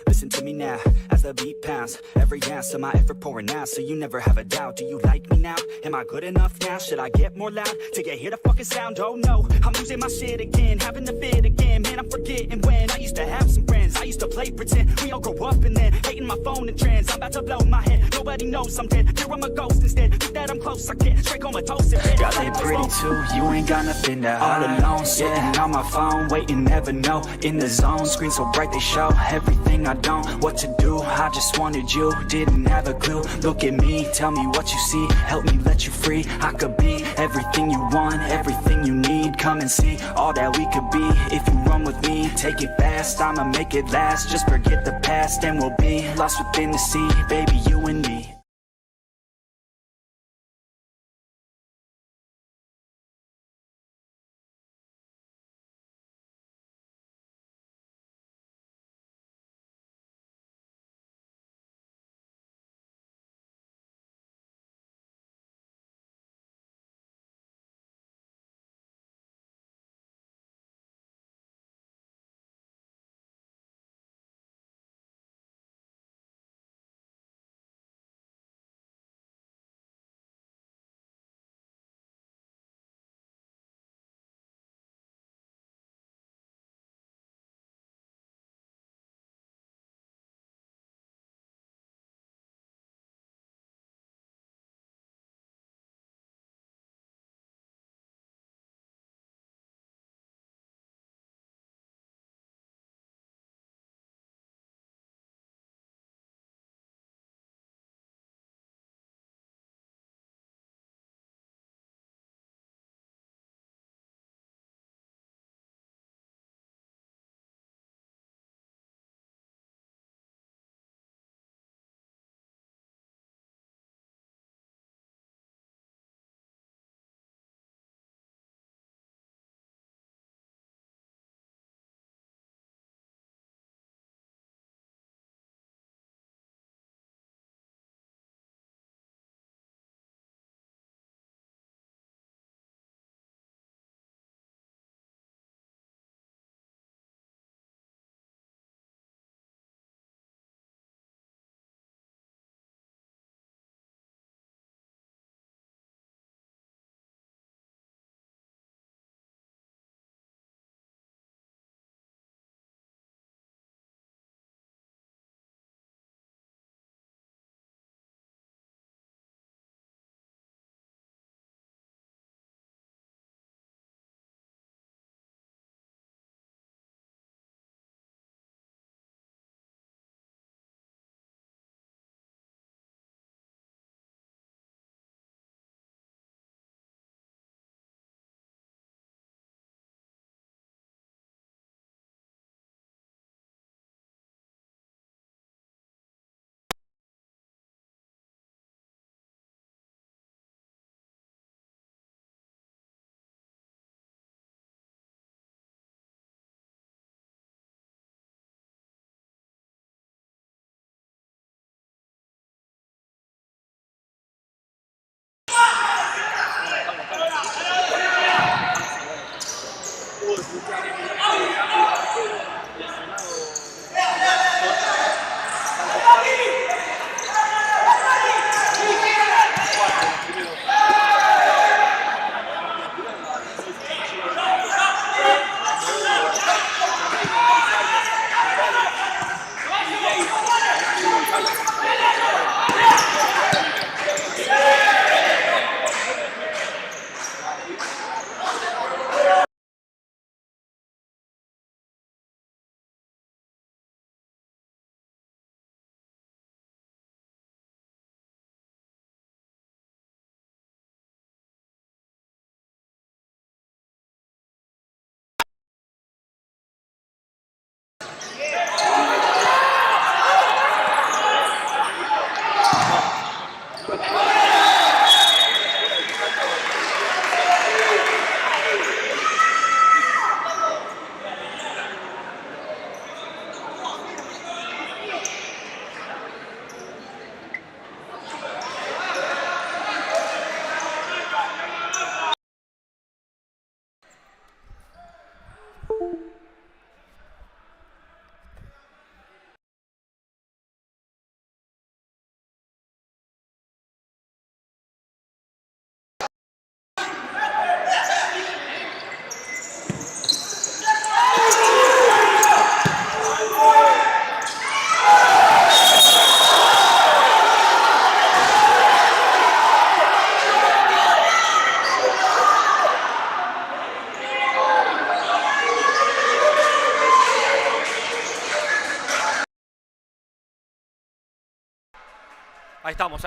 Listen to me now, as the beat pounds. Every ounce of my effort pouring out, so you never have a doubt. Do you like me now? Am I good enough now? Should I get more loud to get hear the fucking sound? Oh no, I'm losing my shit again, having the fit again. Man, I'm forgetting when I used to have some friends. I used to play pretend. We all grow up and then hating my phone and trends. I'm about to blow my head. Nobody knows I'm dead. Here I'm a ghost instead. Think that I'm close, I get straight comatose. Girl, they pretty too, you ain't got nothing to hide. All alone, sitting on my phone, waiting, never know. In the zone, screen so bright they show everything I don't. What to do, I just wanted you, didn't have a clue. Look at me, tell me what you see, help me let you free. I could be everything you want, everything you need. Come and see all that we could be. If you run with me, take it fast, I'ma make it last. Just forget the past and we'll be lost within the sea. Baby, you and me.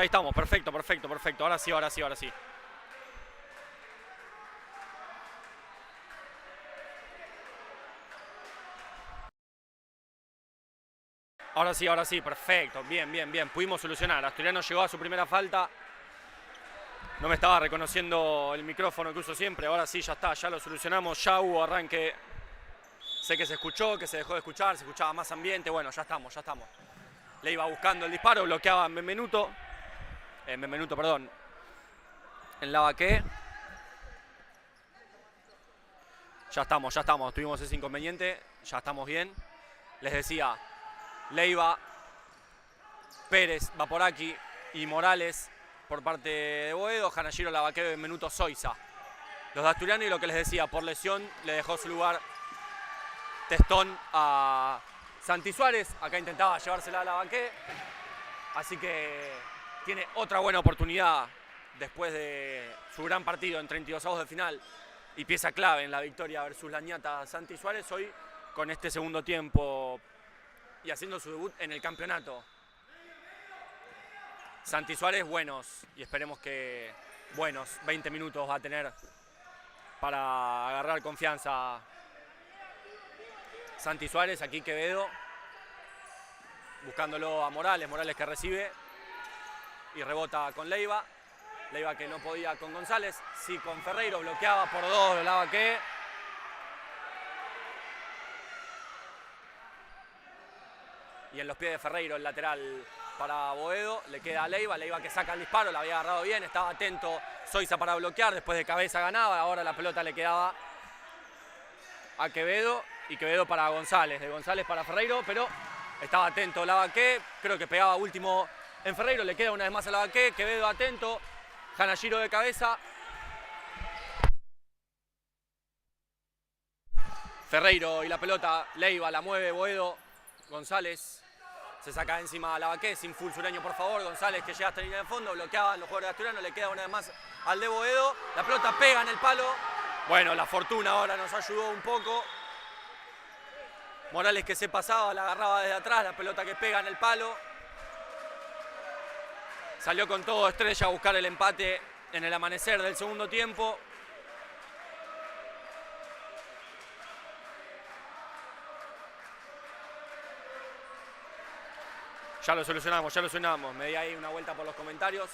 estamos, perfecto, perfecto, perfecto. Ahora sí, ahora sí, ahora sí. Ahora sí, perfecto. Bien, bien, bien. Pudimos solucionar. Asturiano llegó a su primera falta. No me estaba reconociendo el micrófono que uso siempre. Ahora sí, ya está, ya lo solucionamos. Ya hubo arranque. Sé que se escuchó, que se dejó de escuchar, se escuchaba más ambiente. Bueno, ya estamos, ya estamos. Le iba buscando el disparo, bloqueaba en Benvenuto. Perdón. En Lavaqué. Ya estamos. Tuvimos ese inconveniente. Ya estamos bien. Les decía, Leiva, Pérez, Vaporaki y Morales por parte de Boedo, Hanashiro, Lavaqué, Benvenuto, Soiza. Los de Asturiano, y lo que les decía, por lesión le dejó su lugar Testón a Santi Suárez. Acá intentaba llevársela a Lavaqué. Así que tiene otra buena oportunidad después de su gran partido en 32avos de final y pieza clave en la victoria versus Lañata Santi Suárez hoy con este segundo tiempo y haciendo su debut en el campeonato. Santi Suárez buenos, y esperemos que buenos 20 minutos va a tener para agarrar confianza Santi Suárez. Aquí Quevedo buscándolo a Morales, Morales que recibe y rebota con Leiva. Leiva que no podía con González, sí con Ferreiro, bloqueaba por dos de Lavaqué. Y en los pies de Ferreiro el lateral para Boedo, le queda a Leiva, Leiva que saca el disparo, la había agarrado bien, estaba atento Soiza para bloquear, después de cabeza ganaba, ahora la pelota le quedaba a Quevedo y Quevedo para González, de González para Ferreiro, pero estaba atento Lavaqué, creo que pegaba último en Ferreiro, le queda una vez más a Lavaqué, Quevedo atento, Hanashiro de cabeza. Ferreiro y la pelota, Leiva la mueve Boedo, González se saca encima a Lavaqué, sin full sureño por favor, González que llega hasta la línea de fondo, bloqueaban los jugadores de Asturiano, le queda una vez más al de Boedo, la pelota pega en el palo, bueno, la fortuna ahora nos ayudó un poco, Morales que se pasaba, la agarraba desde atrás, la pelota que pega en el palo, salió con todo Estrella a buscar el empate en el amanecer del segundo tiempo. Ya lo solucionamos. Me di ahí una vuelta por los comentarios.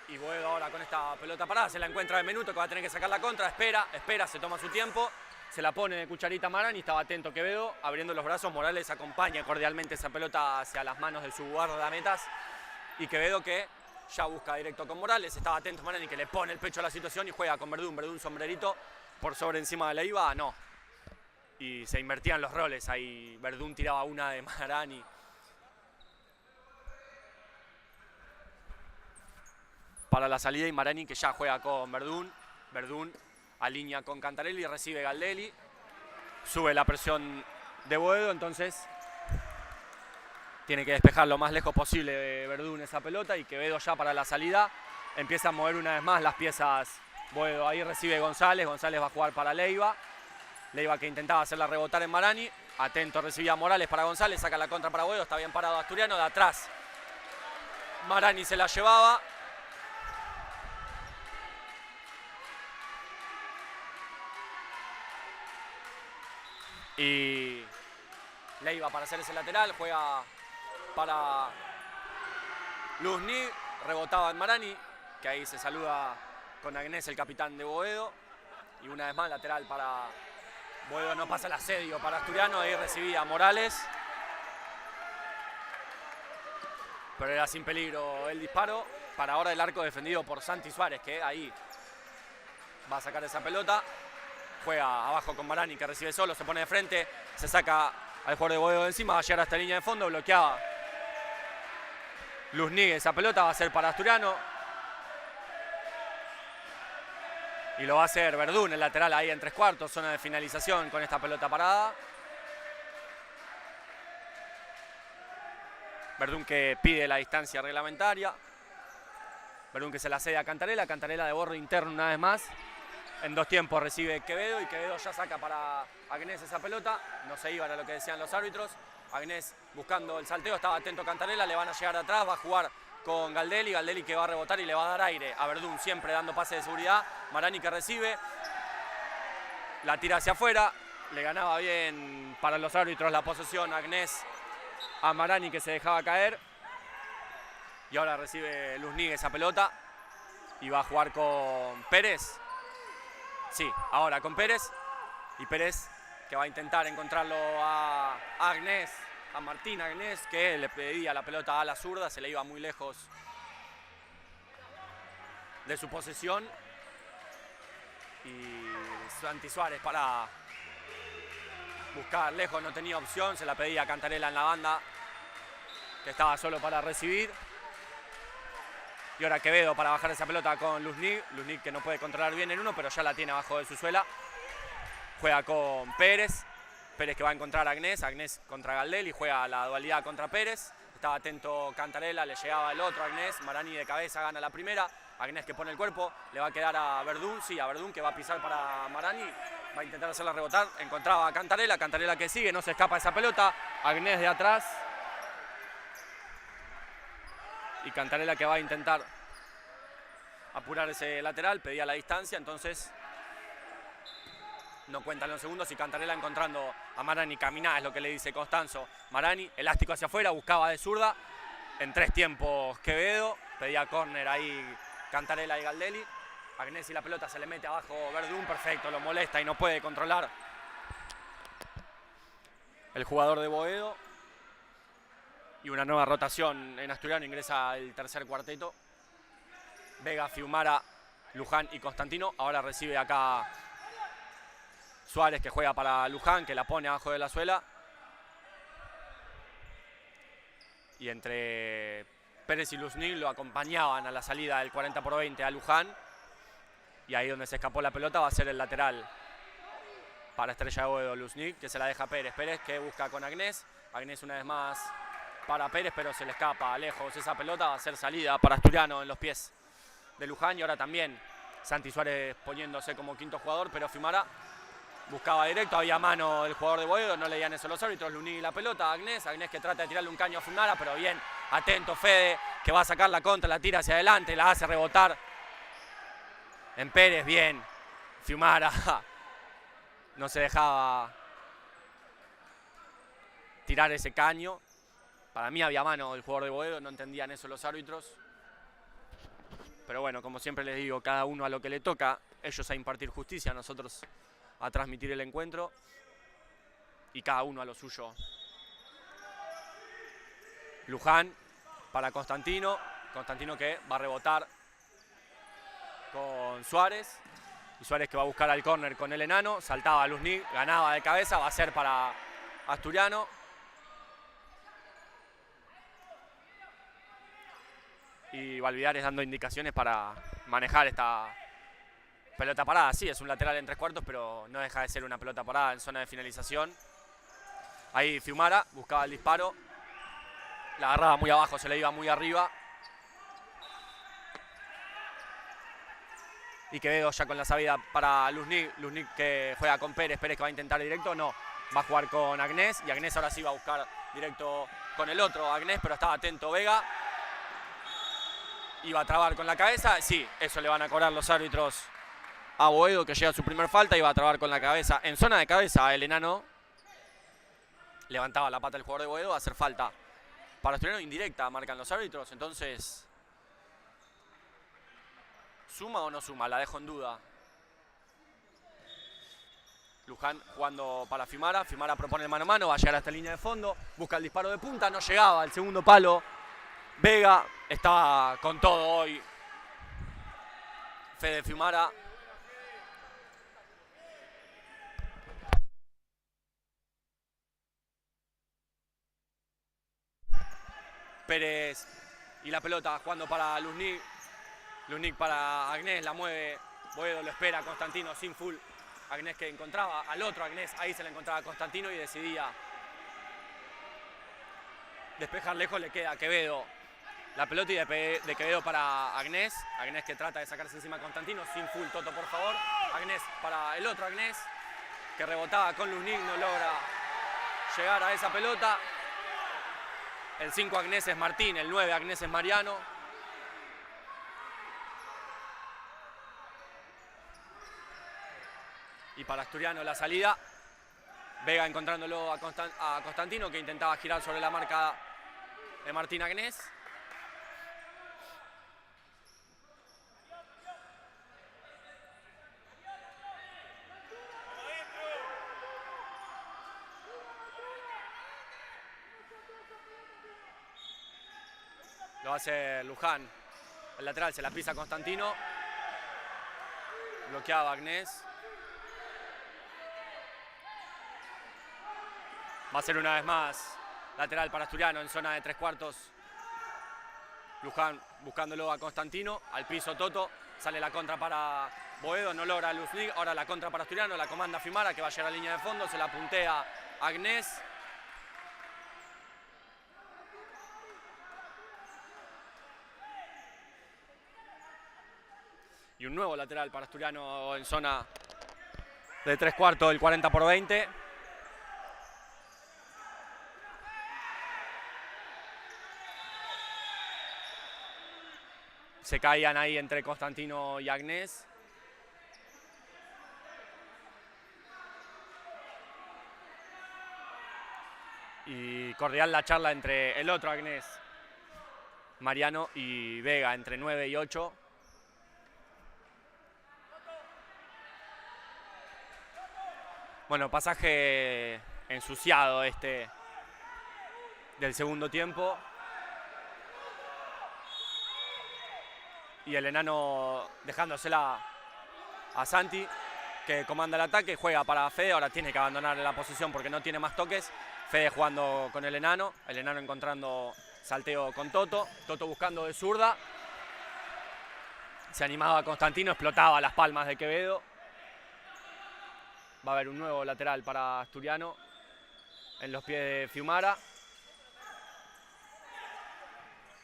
Y Boedo ahora con esta pelota parada, se la encuentra Benvenuto que va a tener que sacar la contra, espera, se toma su tiempo, se la pone de cucharita Marani, estaba atento Quevedo, abriendo los brazos, Morales acompaña cordialmente esa pelota hacia las manos de su guardametas y Quevedo que ya busca directo con Morales, estaba atento Marani que le pone el pecho a la situación y juega con Verdún sombrerito por sobre encima de Leiva, no. Y se invertían los roles, ahí Verdún tiraba una de Marani. Para la salida y Marani que ya juega con Verdún. Verdún alinea con Cantarelli y recibe Galdelli. Sube la presión de Boedo, entonces tiene que despejar lo más lejos posible de Verdún esa pelota y Quevedo ya para la salida empieza a mover una vez más las piezas. Boedo ahí recibe González va a jugar para Leiva. Leiva que intentaba hacerla rebotar en Marani. Atento recibía Morales para González, saca la contra para Boedo, está bien parado Asturiano, de atrás Marani se la llevaba. Y Leiva para hacer ese lateral, juega para Luznig, rebotaba en Marani, que ahí se saluda con Agnés, el capitán de Boedo. Y una vez más lateral para Boedo, no pasa el asedio para Asturiano, ahí recibía Morales. Pero era sin peligro el disparo. Para ahora el arco defendido por Santi Suárez, que ahí va a sacar esa pelota. Juega abajo con Marani que recibe solo, se pone de frente, se saca al jugador de Boedo de encima, va a llegar hasta la línea de fondo, bloqueaba Luznig, esa pelota va a ser para Asturiano. Y lo va a hacer Verdún, el lateral ahí en 3/4, zona de finalización con esta pelota parada. Verdún que pide la distancia reglamentaria. Verdún que se la cede a Cantarella, Cantarella de borde interno una vez más. En 2 tiempos recibe Quevedo y Quevedo ya saca para Agnés esa pelota. No se iban a lo que decían los árbitros. Agnés buscando el salteo, estaba atento Cantarella, le van a llegar atrás, va a jugar con Galdelli. Galdelli que va a rebotar y le va a dar aire a Verdún, siempre dando pase de seguridad. Marani que recibe, la tira hacia afuera. Le ganaba bien para los árbitros la posesión Agnés a Marani que se dejaba caer. Y ahora recibe Luznig esa pelota y va a jugar con Pérez. Sí, ahora con Pérez. Y Pérez que va a intentar encontrarlo a Agnés, a Martín Agnés, que le pedía la pelota a la zurda, se le iba muy lejos de su posesión. Y Santi Suárez para buscar lejos, no tenía opción, se la pedía a Cantarella en la banda, que estaba solo para recibir. Y ahora Quevedo para bajar esa pelota con Luznig. Luznig que no puede controlar bien el uno, pero ya la tiene abajo de su suela. Juega con Pérez. Pérez que va a encontrar a Agnés. Agnés contra Galdelli. Juega la dualidad contra Pérez. Estaba atento Cantarella, le llegaba el otro Agnés. Marani de cabeza gana la primera. Agnés que pone el cuerpo. Le va a quedar a Verdún. Sí, a Verdún que va a pisar para Marani. Va a intentar hacerla rebotar. Encontraba a Cantarella. Cantarella que sigue. No se escapa esa pelota. Agnés de atrás. Y Cantarella que va a intentar apurar ese lateral, pedía la distancia, entonces no cuentan los segundos y Cantarella encontrando a Marani, caminá, es lo que le dice Costanzo. Marani, elástico hacia afuera, buscaba de zurda, en 3 tiempos Quevedo, pedía córner ahí Cantarella y Galdelli. Agnés y la pelota se le mete abajo Verdún, perfecto, lo molesta y no puede controlar el jugador de Boedo. Y una nueva rotación en Asturiano, ingresa el tercer cuarteto. Vega, Fiumara, Luján y Constantino. Ahora recibe acá Suárez que juega para Luján, que la pone abajo de la suela. Y entre Pérez y Luznig lo acompañaban a la salida del 40-20 a Luján. Y ahí donde se escapó la pelota va a ser el lateral para Estrella de Boedo, Luznig, que se la deja Pérez. Pérez que busca con Agnés. Agnés una vez más para Pérez, pero se le escapa lejos esa pelota. Va a ser salida para Asturiano en los pies de Luján. Y ahora también Santi Suárez poniéndose como quinto jugador, pero Fiumara buscaba directo. Había mano del jugador de Boedo, no leían eso los árbitros. Luznig y la pelota, Agnés que trata de tirarle un caño a Fiumara, pero bien atento Fede, que va a sacar la contra, la tira hacia adelante, la hace rebotar en Pérez. Bien, Fiumara no se dejaba tirar ese caño. Para mí había mano del jugador de Boedo, no entendían eso los árbitros. Pero bueno, como siempre les digo, cada uno a lo que le toca, ellos a impartir justicia, nosotros a transmitir el encuentro. Y cada uno a lo suyo. Luján para Constantino. Constantino que va a rebotar con Suárez. Y Suárez que va a buscar al córner con el enano. Saltaba a Luznig, ganaba de cabeza, va a ser para Asturiano. Y Valvidares dando indicaciones para manejar esta pelota parada. Sí, es un lateral en 3/4, pero no deja de ser una pelota parada en zona de finalización. Ahí Fiumara buscaba el disparo. La agarraba muy abajo, se le iba muy arriba. Y Quevedo ya con la salida para Luznig. Luznig que juega con Pérez. Pérez que va a intentar directo. No, va a jugar con Agnés. Y Agnés ahora sí va a buscar directo con el otro Agnés, pero estaba atento Vega. Iba a trabar con la cabeza. Sí, eso le van a cobrar los árbitros a Boedo, que llega a su primer falta. Iba a trabar con la cabeza. En zona de cabeza el enano levantaba la pata el jugador de Boedo. Va a hacer falta para Asturiano, indirecta, marcan los árbitros. Entonces, ¿suma o no suma? La dejo en duda. Luján jugando para Fiumara. Fiumara propone el mano a mano. Va a llegar hasta la línea de fondo. Busca el disparo de punta. No llegaba al segundo palo. Vega estaba con todo hoy. Fede Fiumara. Pérez y la pelota jugando para Luznig. Luznig para Agnés, la mueve. Boedo lo espera, Constantino sin full. Agnés que encontraba al otro Agnés, ahí se la encontraba Constantino y decidía despejar lejos. Le queda a Quevedo La pelota y de Quevedo para Agnés. Agnés que trata de sacarse encima a Constantino. Sin full, Toto, por favor. Agnés para el otro Agnés, que rebotaba con Luznik, no logra llegar a esa pelota. El 5 Agnés es Martín, el 9 Agnés es Mariano. Y para Asturiano la salida. Vega encontrándolo a Constantino, que intentaba girar sobre la marca de Martín Agnés. Lo hace Luján. El lateral se la pisa Constantino. Bloqueaba Agnés. Va a ser una vez más lateral para Asturiano en zona de 3/4. Luján buscándolo a Constantino. Al piso Toto. Sale la contra para Boedo. No logra Luznik. Ahora la contra para Asturiano. La comanda Fimara, que va a llegar a la línea de fondo. Se la puntea Agnés. Y un nuevo lateral para Asturiano en zona de 3/4, el 40/20. Se caían ahí entre Constantino y Agnés. Y cordial la charla entre el otro Agnés, Mariano, y Vega, entre 9 y 8. Bueno, pasaje ensuciado este del segundo tiempo. Y el enano dejándosela a Santi, que comanda el ataque, juega para Fede. Ahora tiene que abandonar la posición porque no tiene más toques. Fede jugando con el enano encontrando salteo con Toto. Toto buscando de zurda. Se animaba Constantino, explotaba las palmas de Quevedo. Va a haber un nuevo lateral para Asturiano en los pies de Fiumara.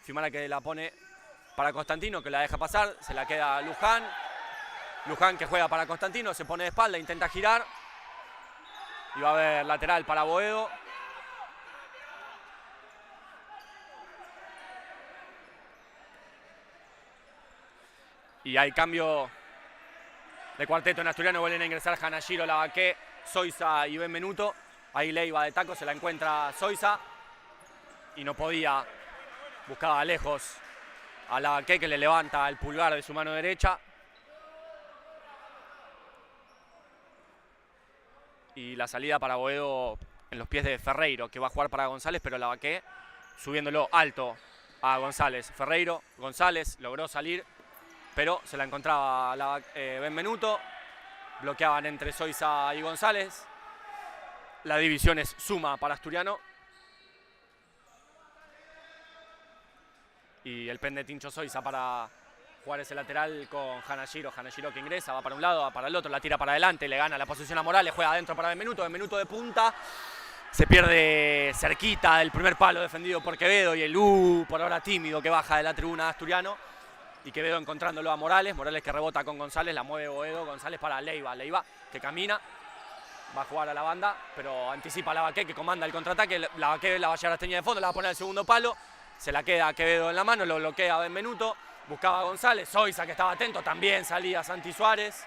Fiumara que la pone para Constantino, que la deja pasar, se la queda Luján. Luján que juega para Constantino, se pone de espalda, intenta girar. Y va a haber lateral para Boedo. Y hay cambio de cuarteto en Asturiano. Vuelven a ingresar Hanashiro, Lavaqué, Zoisa y Benvenuto. Ahí Leiva de taco, se la encuentra Zoisa. Y no podía, buscaba lejos a Lavaqué, que le levanta el pulgar de su mano derecha. Y la salida para Boedo en los pies de Ferreiro, que va a jugar para González, pero Lavaqué subiéndolo alto a González. Ferreiro, González logró salir, pero se la encontraba Benvenuto. Bloqueaban entre Zoisa y González. La división es suma para Asturiano. Y el pen de Tincho Zoisa para jugar ese lateral con Hanashiro. Hanashiro que ingresa, va para un lado, va para el otro, la tira para adelante, le gana la posición a Morales, juega adentro para Benvenuto. Benvenuto de punta. Se pierde cerquita del primer palo defendido por Quevedo y el por ahora tímido que baja de la tribuna de Asturiano. Y Quevedo encontrándolo a Morales. Morales que rebota con González, la mueve Boedo. González para Leiva. Leiva que camina, va a jugar a la banda, pero anticipa a Lavaqué, que comanda el contraataque. Lavaqué la va a llevar a Asteña de fondo, la va a poner al segundo palo. Se la queda Quevedo en la mano, lo bloquea Benvenuto. Buscaba a González. Zoisa, que estaba atento, también salía Santi Suárez.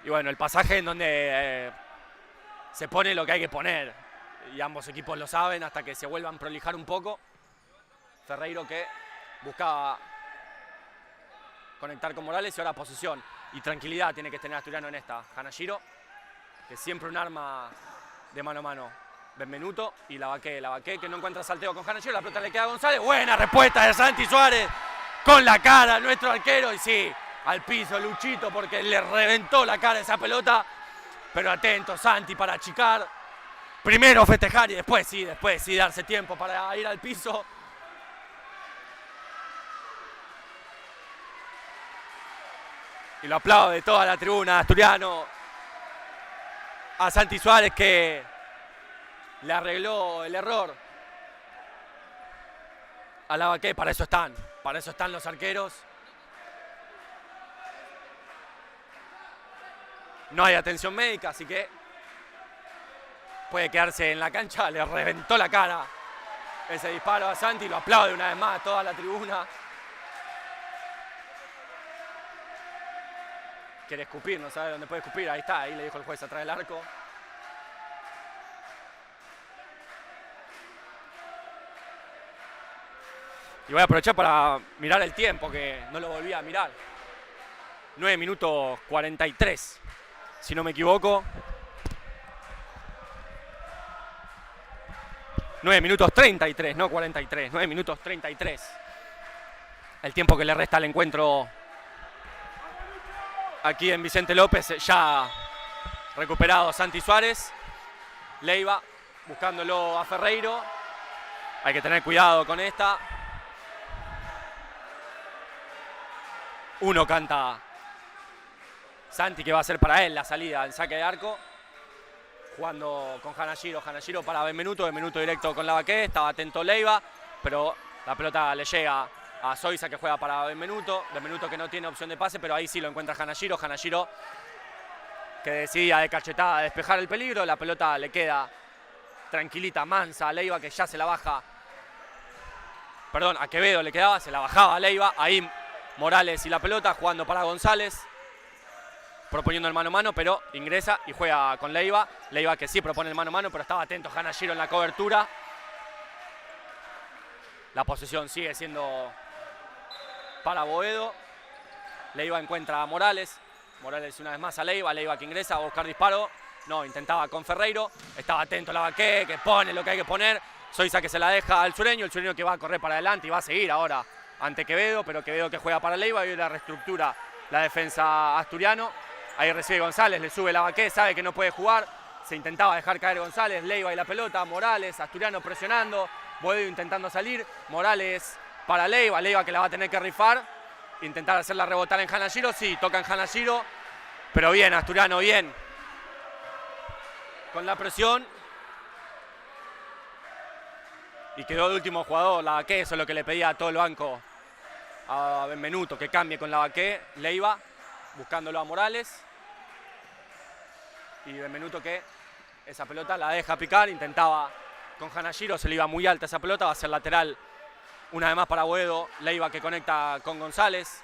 Y bueno, el pasaje en donde se pone lo que hay que poner. Y ambos equipos lo saben hasta que se vuelvan a prolijar un poco. Ferreiro que buscaba conectar con Morales y ahora posición y tranquilidad tiene que tener Asturiano en esta. Hanashiro, que siempre un arma de mano a mano. Benvenuto y Lavaqué que no encuentra salteo con Hanashiro. La pelota le queda a González. Buena respuesta de Santi Suárez con la cara nuestro arquero. Y sí, al piso Luchito porque le reventó la cara esa pelota. Pero atento Santi para achicar. Primero festejar y después sí darse tiempo para ir al piso. Y lo aplaude toda la tribuna Asturiano a Santi Suárez, que le arregló el error a Lavaqué, para eso están los arqueros. No hay atención médica, así que puede quedarse en la cancha. Le reventó la cara ese disparo a Santi, lo aplaude una vez más toda la tribuna. Quiere escupir, no sabe dónde puede escupir, ahí está, ahí le dijo el juez atrás del arco. Y voy a aprovechar para mirar el tiempo, que no lo volví a mirar. 9 minutos 43, si no me equivoco. 9 minutos 33, no 43, 9 minutos 33. El tiempo que le resta al encuentro aquí en Vicente López, ya recuperado Santi Suárez. Leiva buscándolo a Ferreiro. Hay que tener cuidado con esta. Uno canta Santi, que va a ser para él la salida, el saque de arco. Jugando con Hanashiro, Hanashiro para Benvenuto, Benvenuto directo con Lavaqué, estaba atento Leiva, pero la pelota le llega a Zoiza, que juega para Benvenuto, Benvenuto que no tiene opción de pase, pero ahí sí lo encuentra Hanashiro, Hanashiro que decidía de cachetada despejar el peligro, la pelota le queda tranquilita, mansa a Leiva, que ya se la baja, perdón, a Quevedo le quedaba, se la bajaba a Leiva, ahí Morales y la pelota jugando para González, proponiendo el mano a mano, pero ingresa y juega con Leiva. Leiva que sí propone el mano a mano, pero estaba atento Hanashiro en la cobertura. La posesión sigue siendo para Boedo. Leiva encuentra a Morales. Morales una vez más a Leiva. Leiva que ingresa a buscar disparo. No, intentaba con Ferreiro. Estaba atento Lavaqué, que pone lo que hay que poner. Zoiza que se la deja al sureño. El sureño que va a correr para adelante y va a seguir ahora ante Quevedo, pero Quevedo que juega para Leiva y la reestructura la defensa asturiano. Ahí recibe González, le sube Lavaqué, sabe que no puede jugar. Se intentaba dejar caer González, Leiva y la pelota. Morales, Asturiano presionando. Boedo intentando salir. Morales para Leiva, Leiva que la va a tener que rifar. Intentar hacerla rebotar en Hanashiro. Sí, toca en Hanashiro. Pero bien, Asturiano, bien. Con la presión. Y quedó el último jugador, Lavaqué. Eso es lo que le pedía a todo el banco a Benvenuto, que cambie con Lavaqué. Leiva buscándolo a Morales. Y Benvenuto que esa pelota la deja picar, intentaba con Hanashiro, se le iba muy alta esa pelota, va a ser lateral una vez más para Boedo. Leiva que conecta con González.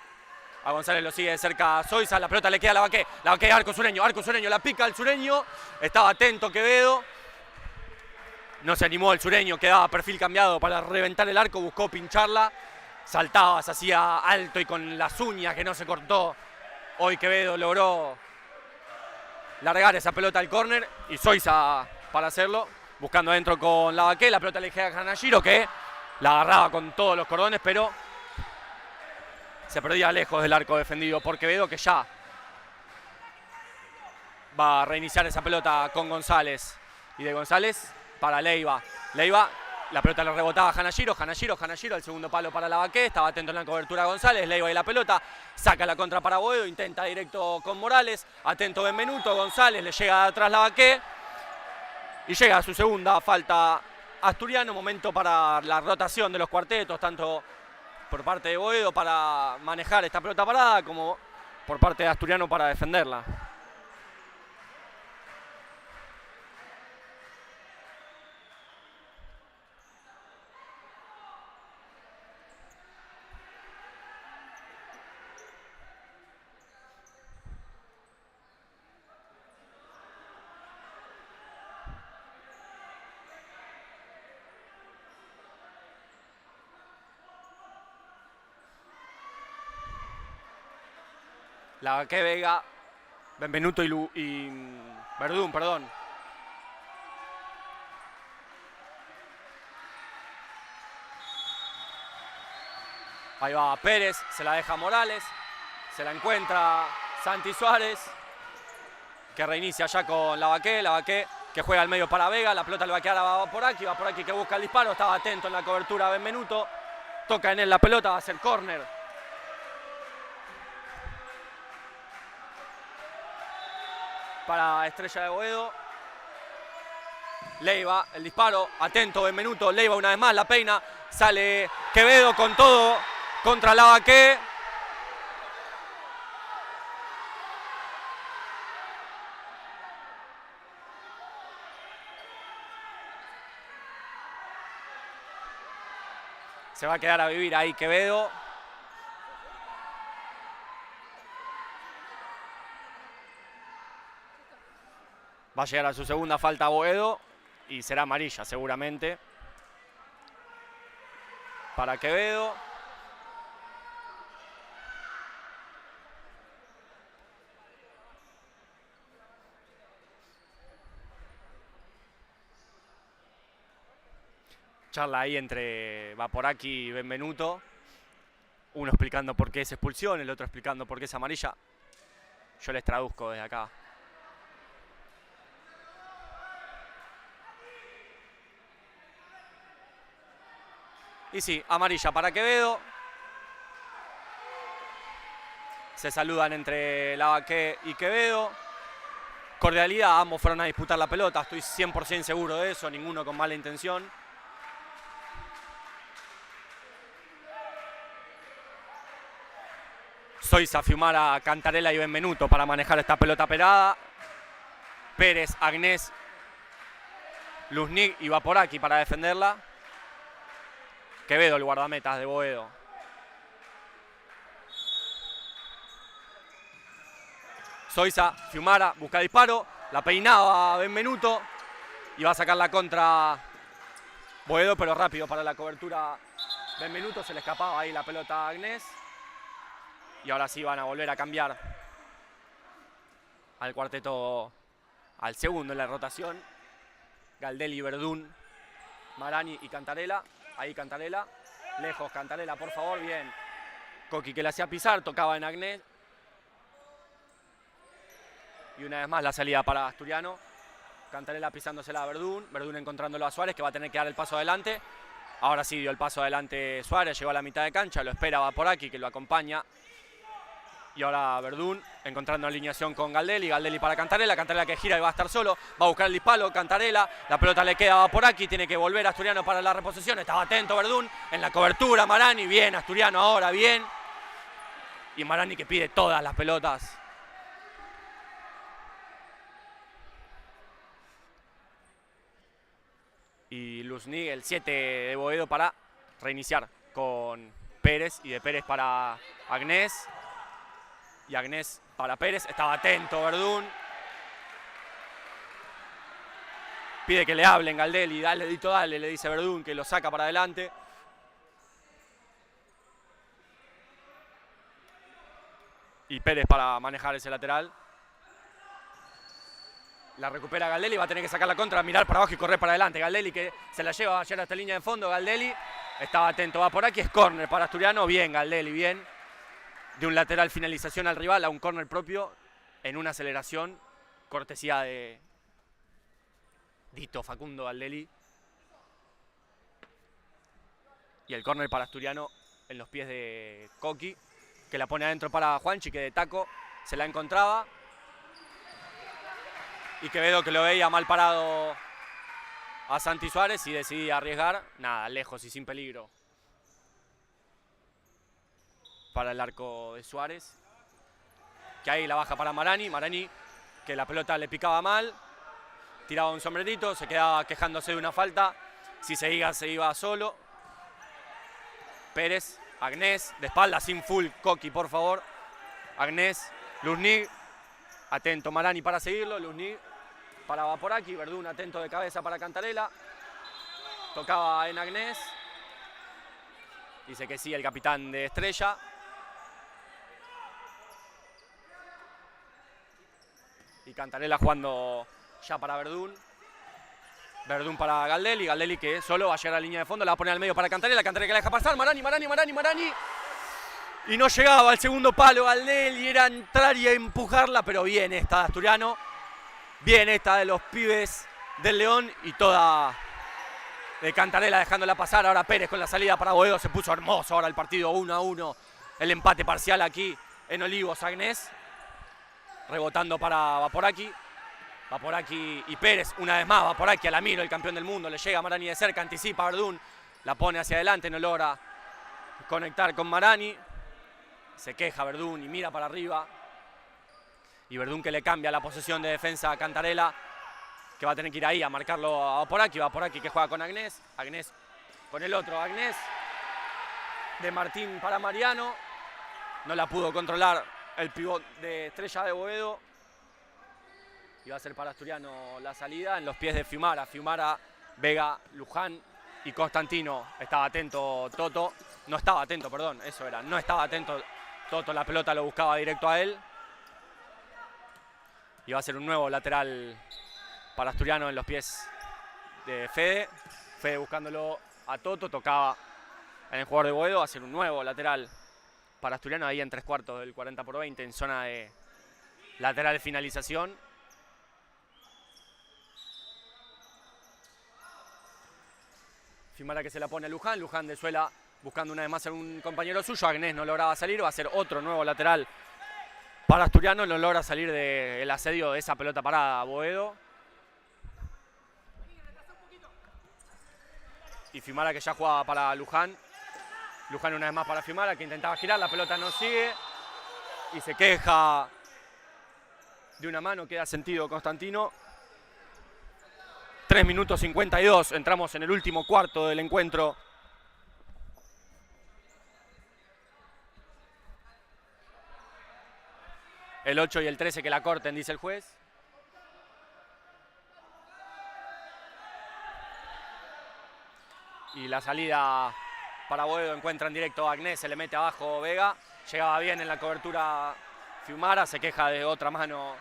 A González lo sigue de cerca Zoiza, la pelota le queda a Lavaqué. Lavaqué, arco sureño, la pica el sureño. Estaba atento Quevedo. No se animó el sureño, quedaba perfil cambiado para reventar el arco, buscó pincharla. Saltaba, se hacía alto y con las uñas que no se cortó. Hoy Quevedo logró largar esa pelota al córner y Zoiza para hacerlo, buscando adentro con Lavaqué. La pelota le queda a Hanashiro, que la agarraba con todos los cordones, pero se perdía lejos del arco defendido por Quevedo, que ya va a reiniciar esa pelota con González. Y de González para Leiva. Leiva, la pelota le rebotaba a Hanashiro, Hanashiro, el segundo palo para Lavaqué, estaba atento en la cobertura González, Leiva y la pelota, saca la contra para Boedo, intenta directo con Morales, atento Benvenuto, González, le llega de atrás Lavaqué y llega a su segunda falta Asturiano, momento para la rotación de los cuartetos, tanto por parte de Boedo para manejar esta pelota parada, como por parte de Asturiano para defenderla. Lavaqué, Vega, Benvenuto y Verdún, perdón. Ahí va Pérez, se la deja Morales, se la encuentra Santi Suárez, que reinicia ya con Lavaqué, Lavaqué que juega al medio para Vega, la pelota le va a quedar va por aquí que busca el disparo, estaba atento en la cobertura Benvenuto, toca en él la pelota, va a ser córner. Para Estrella de Boedo. Leiva, el disparo, atento Benvenuto, Leiva una vez más, la peina, sale Quevedo con todo contra Lavaque. Se va a quedar a vivir ahí Quevedo. Va a llegar a su segunda falta Boedo y será amarilla seguramente para Quevedo. Charla ahí entre Vaporaki y Benvenuto. Uno explicando por qué es expulsión, el otro explicando por qué es amarilla. Yo les traduzco desde acá. Y sí, amarilla para Quevedo. Se saludan entre Lavaque y Quevedo. Cordialidad, ambos fueron a disputar la pelota. Estoy 100% seguro de eso, ninguno con mala intención. Soiza, Fiumara, Cantarella y Benvenuto para manejar esta pelota perada. Pérez, Agnés, Luznik y Vaporaki para defenderla. Quevedo, el guardametas de Boedo. Soiza, Fiumara, busca disparo. La peinaba Benvenuto. Y va a sacar la contra Boedo, pero rápido para la cobertura. Benvenuto, se le escapaba ahí la pelota a Agnés. Y ahora sí van a volver a cambiar al cuarteto, al segundo en la rotación. Galdelli, Verdún, Marani y Cantarella. Ahí Cantarella, lejos Cantarella, por favor, bien. Coqui que le hacía pisar, tocaba en Agnés. Y una vez más la salida para Asturiano. Cantarella pisándosela a Verdún, Verdún encontrándolo a Suárez que va a tener que dar el paso adelante. Ahora sí dio el paso adelante Suárez, llegó a la mitad de cancha, lo espera Vaporaki que lo acompaña. Y ahora Verdún encontrando alineación con Galdelli, Galdelli para Cantarella, Cantarella que gira y va a estar solo, va a buscar el disparo, Cantarella, la pelota le queda por aquí, tiene que volver Asturiano para la reposición, estaba atento Verdún, en la cobertura Marani, bien Asturiano ahora, bien. Y Marani que pide todas las pelotas. Y Luznik, el 7 de Boedo para reiniciar con Pérez y de Pérez para Agnés. Y Agnés para Pérez, estaba atento Verdún. Pide que le hablen Galdelli, dale Dito, dale, le dice Verdún que lo saca para adelante. Y Pérez para manejar ese lateral. La recupera Galdelli, va a tener que sacar la contra, mirar para abajo y correr para adelante. Galdelli que se la lleva ayer hasta la línea de fondo, Galdelli. Estaba atento, va por aquí, es córner para Asturiano, bien Galdelli, bien. De un lateral finalización al rival a un córner propio en una aceleración, cortesía de Dito Facundo Galdelli. Y el córner para Asturiano en los pies de Coqui, que la pone adentro para Juanchi, que de taco se la encontraba. Y Quevedo que lo veía mal parado a Santi Suárez y decidía arriesgar, nada, lejos y sin peligro. Para el arco de Suárez, que ahí la baja para Marani, Marani que la pelota le picaba mal, tiraba un sombrerito, se quedaba quejándose de una falta, si se iba solo. Pérez, Agnés, de espalda, sin full, Coqui por favor, Agnés, Luznik, atento Marani para seguirlo, Luznik para Vaporaki, Verdún atento de cabeza para Cantarella, tocaba en Agnés, dice que sí el capitán de Estrella. Y Cantarella jugando ya para Verdún. Verdún para Galdelli. Galdelli que solo va a llegar a la línea de fondo. La va a poner al medio para Cantarella. Cantarella que la deja pasar. Marani. Y no llegaba al segundo palo Galdelli. Era entrar y empujarla. Pero bien esta de Asturiano. Bien esta de los pibes del León. Y toda de Cantarella dejándola pasar. Ahora Pérez con la salida para Boedo. Se puso hermoso ahora el partido 1-1. El empate parcial aquí en Olivos. Agnés. Rebotando para Vaporaki. Va por aquí y Pérez, una vez más, va por aquí a Alamiro, el campeón del mundo. Le llega a Marani de cerca, anticipa a Verdún. La pone hacia adelante, no logra conectar con Marani. Se queja Verdún y mira para arriba. Y Verdún que le cambia la posesión de defensa a Cantarella, que va a tener que ir ahí a marcarlo a Vaporaki. Vaporaki que juega con Agnés. Agnés con el otro. Agnés de Martín para Mariano. No la pudo controlar el pivot de Estrella de Boedo. Y va a ser para Asturiano la salida en los pies de Fiumara. Fiumara, Vega, Luján y Constantino. Estaba atento Toto. No estaba atento, perdón, eso era. No estaba atento Toto, la pelota lo buscaba directo a él. Y va a ser un nuevo lateral para Asturiano en los pies de Fede. Fede buscándolo a Toto, tocaba en el jugador de Boedo. Va a ser un nuevo lateral para Asturiano ahí en 3/4 del 40/20 en zona de lateral de finalización. Fiumara que se la pone a Luján. Luján de suela buscando una vez más a un compañero suyo. Agnés no lograba salir. Va a ser otro nuevo lateral para Asturiano. No logra salir del asedio de esa pelota parada a Boedo. Y Fiumara que ya jugaba para Luján. Luján una vez más para Fiumara que intentaba girar. La pelota no sigue. Y se queja de una mano. Queda sentido Constantino. 3 minutos 52. Entramos en el último cuarto del encuentro. El 8 y el 13 que la corten, dice el juez. Y la salida para Boedo, encuentra en directo a Agnés, se le mete abajo Vega. Llegaba bien en la cobertura Fiumara, se queja de otra mano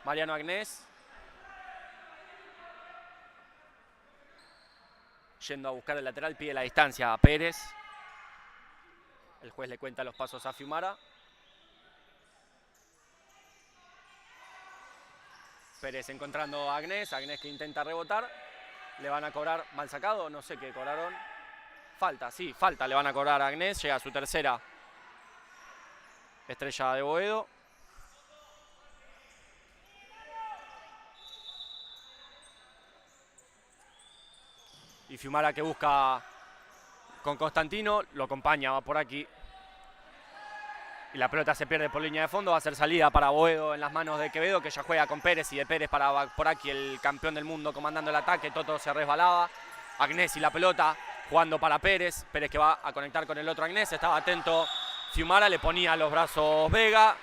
Mariano Agnés. Yendo a buscar el lateral, pide la distancia a Pérez. El juez le cuenta los pasos a Fiumara. Pérez encontrando a Agnés, Agnés que intenta rebotar. Le van a cobrar mal sacado, no sé qué cobraron. Falta, sí, falta, le van a cobrar a Agnés. Llega a su tercera Estrella de Boedo. Y Fiumara que busca con Constantino, lo acompaña, va por aquí. Y la pelota se pierde por línea de fondo, va a ser salida para Boedo en las manos de Quevedo, que ya juega con Pérez, y de Pérez para por aquí el campeón del mundo comandando el ataque. Toto se resbalaba. Agnés y la pelota jugando para Pérez. Pérez que va a conectar con el otro Agnés. Estaba atento Fiumara, le ponía los brazos Vega.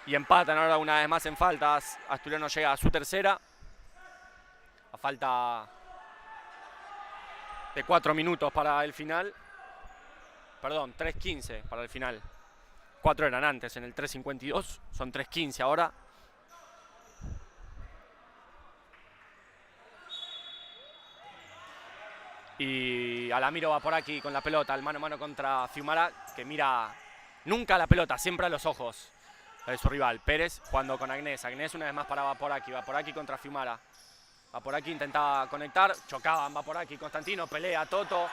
Y empatan ahora una vez más en faltas. Asturiano llega a su tercera. A falta de 4 minutos para el final. Perdón, 3:15 para el final. 4 eran antes, en el 3:52. Son 3:15 ahora. Y Alamiro va por aquí con la pelota, al mano a mano contra Fiumara, que mira nunca la pelota, siempre a los ojos de su rival. Pérez jugando con Agnés. Agnés una vez más para Vaporaki. Vaporaki contra Fiumara. Vaporaki intentaba conectar, chocaban Vaporaki. Constantino pelea, Toto.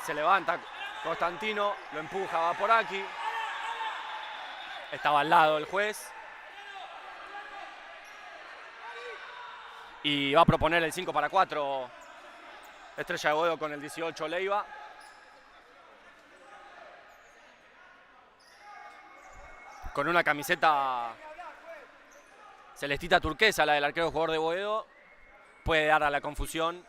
Se levanta Constantino, lo empuja Vaporaki. Estaba al lado el juez. Y va a proponer el 5-4. Estrella de Boedo con el 18 Leiva. Con una camiseta celestita turquesa, la del arquero jugador de Boedo. Puede dar a la confusión.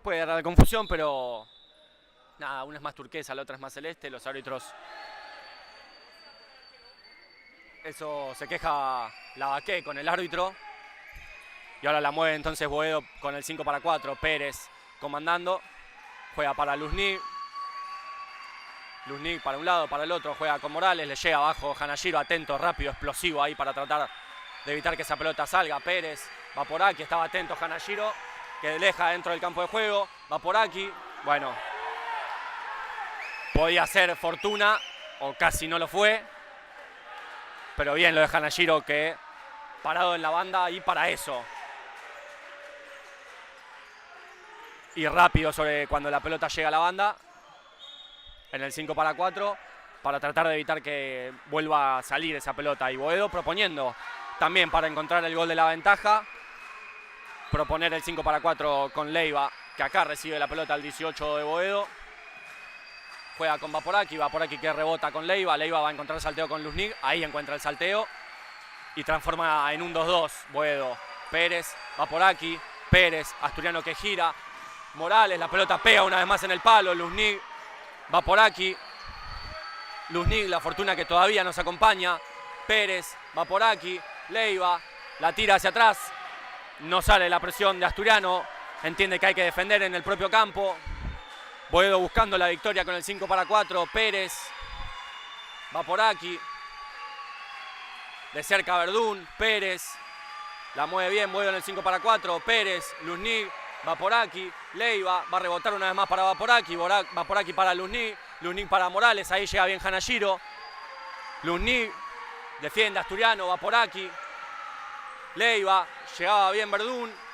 Puede dar a la confusión, pero nada, una es más turquesa, la otra es más celeste. Los árbitros, eso se queja Lavaqué con el árbitro. Y ahora la mueve entonces Boedo con el 5-4. Pérez comandando. Juega para Luznik. Luznik para un lado, para el otro. Juega con Morales. Le llega abajo Hanashiro. Atento, rápido, explosivo ahí para tratar de evitar que esa pelota salga. Pérez va por aquí. Estaba atento Hanashiro, que deja dentro del campo de juego. Va por aquí. Bueno, podía ser fortuna, o casi no lo fue. Pero bien lo de Hanashiro, que parado en la banda y para eso. Y rápido sobre cuando la pelota llega a la banda. En el 5-4. Para tratar de evitar que vuelva a salir esa pelota. Y Boedo proponiendo también para encontrar el gol de la ventaja. Proponer el 5-4 con Leiva, que acá recibe la pelota al 18 de Boedo. Juega con Vaporaki, Vaporaki que rebota con Leiva. Leiva va a encontrar el salteo con Luznik. Ahí encuentra el salteo. Y transforma en un 2-2. Boedo, Pérez, Vaporaki, Pérez, Asturiano que gira. Morales, la pelota pega una vez más en el palo. Luznik, Vaporaki. Luznik, la fortuna que todavía nos acompaña. Pérez, Vaporaki, Leiva. La tira hacia atrás. No sale la presión de Asturiano. Entiende que hay que defender en el propio campo. Boedo buscando la victoria con el 5-4. Pérez. Vaporaki. De cerca Verdún. Pérez. La mueve bien. Boedo en el 5-4. Pérez. Luznik. Vaporaki. Leiva. Va a rebotar una vez más para Vaporaki. Vaporaki para Luznik. Luznik para Morales. Ahí llega bien Hanashiro. Luznik. Defiende Asturiano. Vaporaki. Leiva. Llegaba bien Verdún.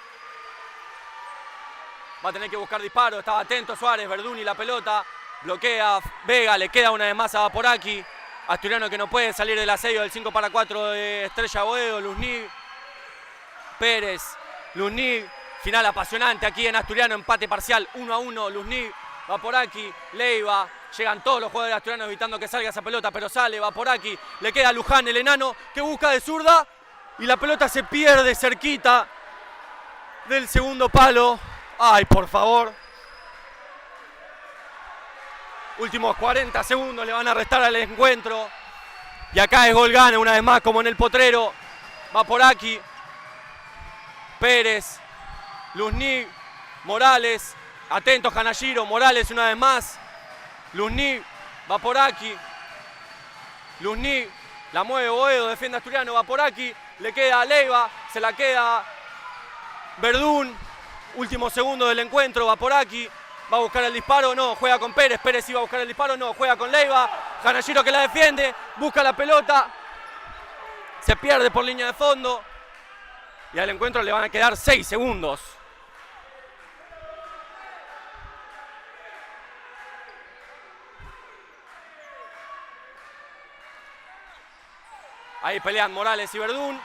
Va a tener que buscar disparo. Estaba atento Suárez, Verdún y la pelota. Bloquea Vega, le queda una vez más a Vaporaki. Asturiano que no puede salir del asedio del 5-4 de Estrella Boedo. Luznik. Pérez. Luznik. Final apasionante aquí en Asturiano. Empate parcial 1-1. Luznik. Vaporaki. Leiva. Llegan todos los jugadores asturianos evitando que salga esa pelota, pero sale Vaporaki. Le queda a Luján, el enano, que busca de zurda. Y la pelota se pierde cerquita del segundo palo. Ay, por favor. Últimos 40 segundos le van a restar al encuentro. Y acá es gol gana una vez más, como en el potrero. Vaporaki. Pérez. Luznik. Morales. Atento Hanashiro. Morales una vez más. Luznik. Vaporaki. Luznik. La mueve Boedo. Defiende Asturiano. Vaporaki. Le queda a Leiva. Se la queda Verdún. Último segundo del encuentro, Vaporaki va a buscar el disparo, no, juega con Pérez, Pérez iba a buscar el disparo, no, juega con Leiva, Hanashiro que la defiende, busca la pelota, se pierde por línea de fondo y al encuentro le van a quedar 6 segundos. Ahí pelean Morales y Verdún.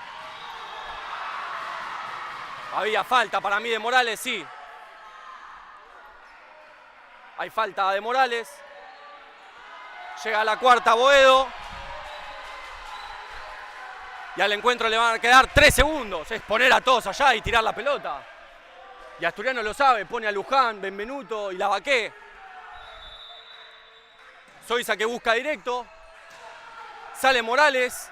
Había falta para mí de Morales, sí. Hay falta de Morales. Llega a la cuarta Boedo. Y al encuentro le van a quedar 3 segundos. Es poner a todos allá y tirar la pelota. Y Asturiano lo sabe. Pone a Luján, Benvenuto y Lavaqué. Soiza que busca directo. Sale Morales.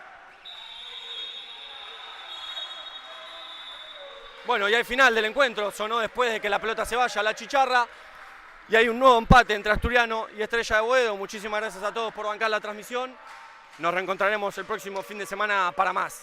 Bueno, y al final del encuentro sonó después de que la pelota se vaya a la chicharra. Y hay un nuevo empate entre Asturiano y Estrella de Boedo. Muchísimas gracias a todos por bancar la transmisión. Nos reencontraremos el próximo fin de semana para más.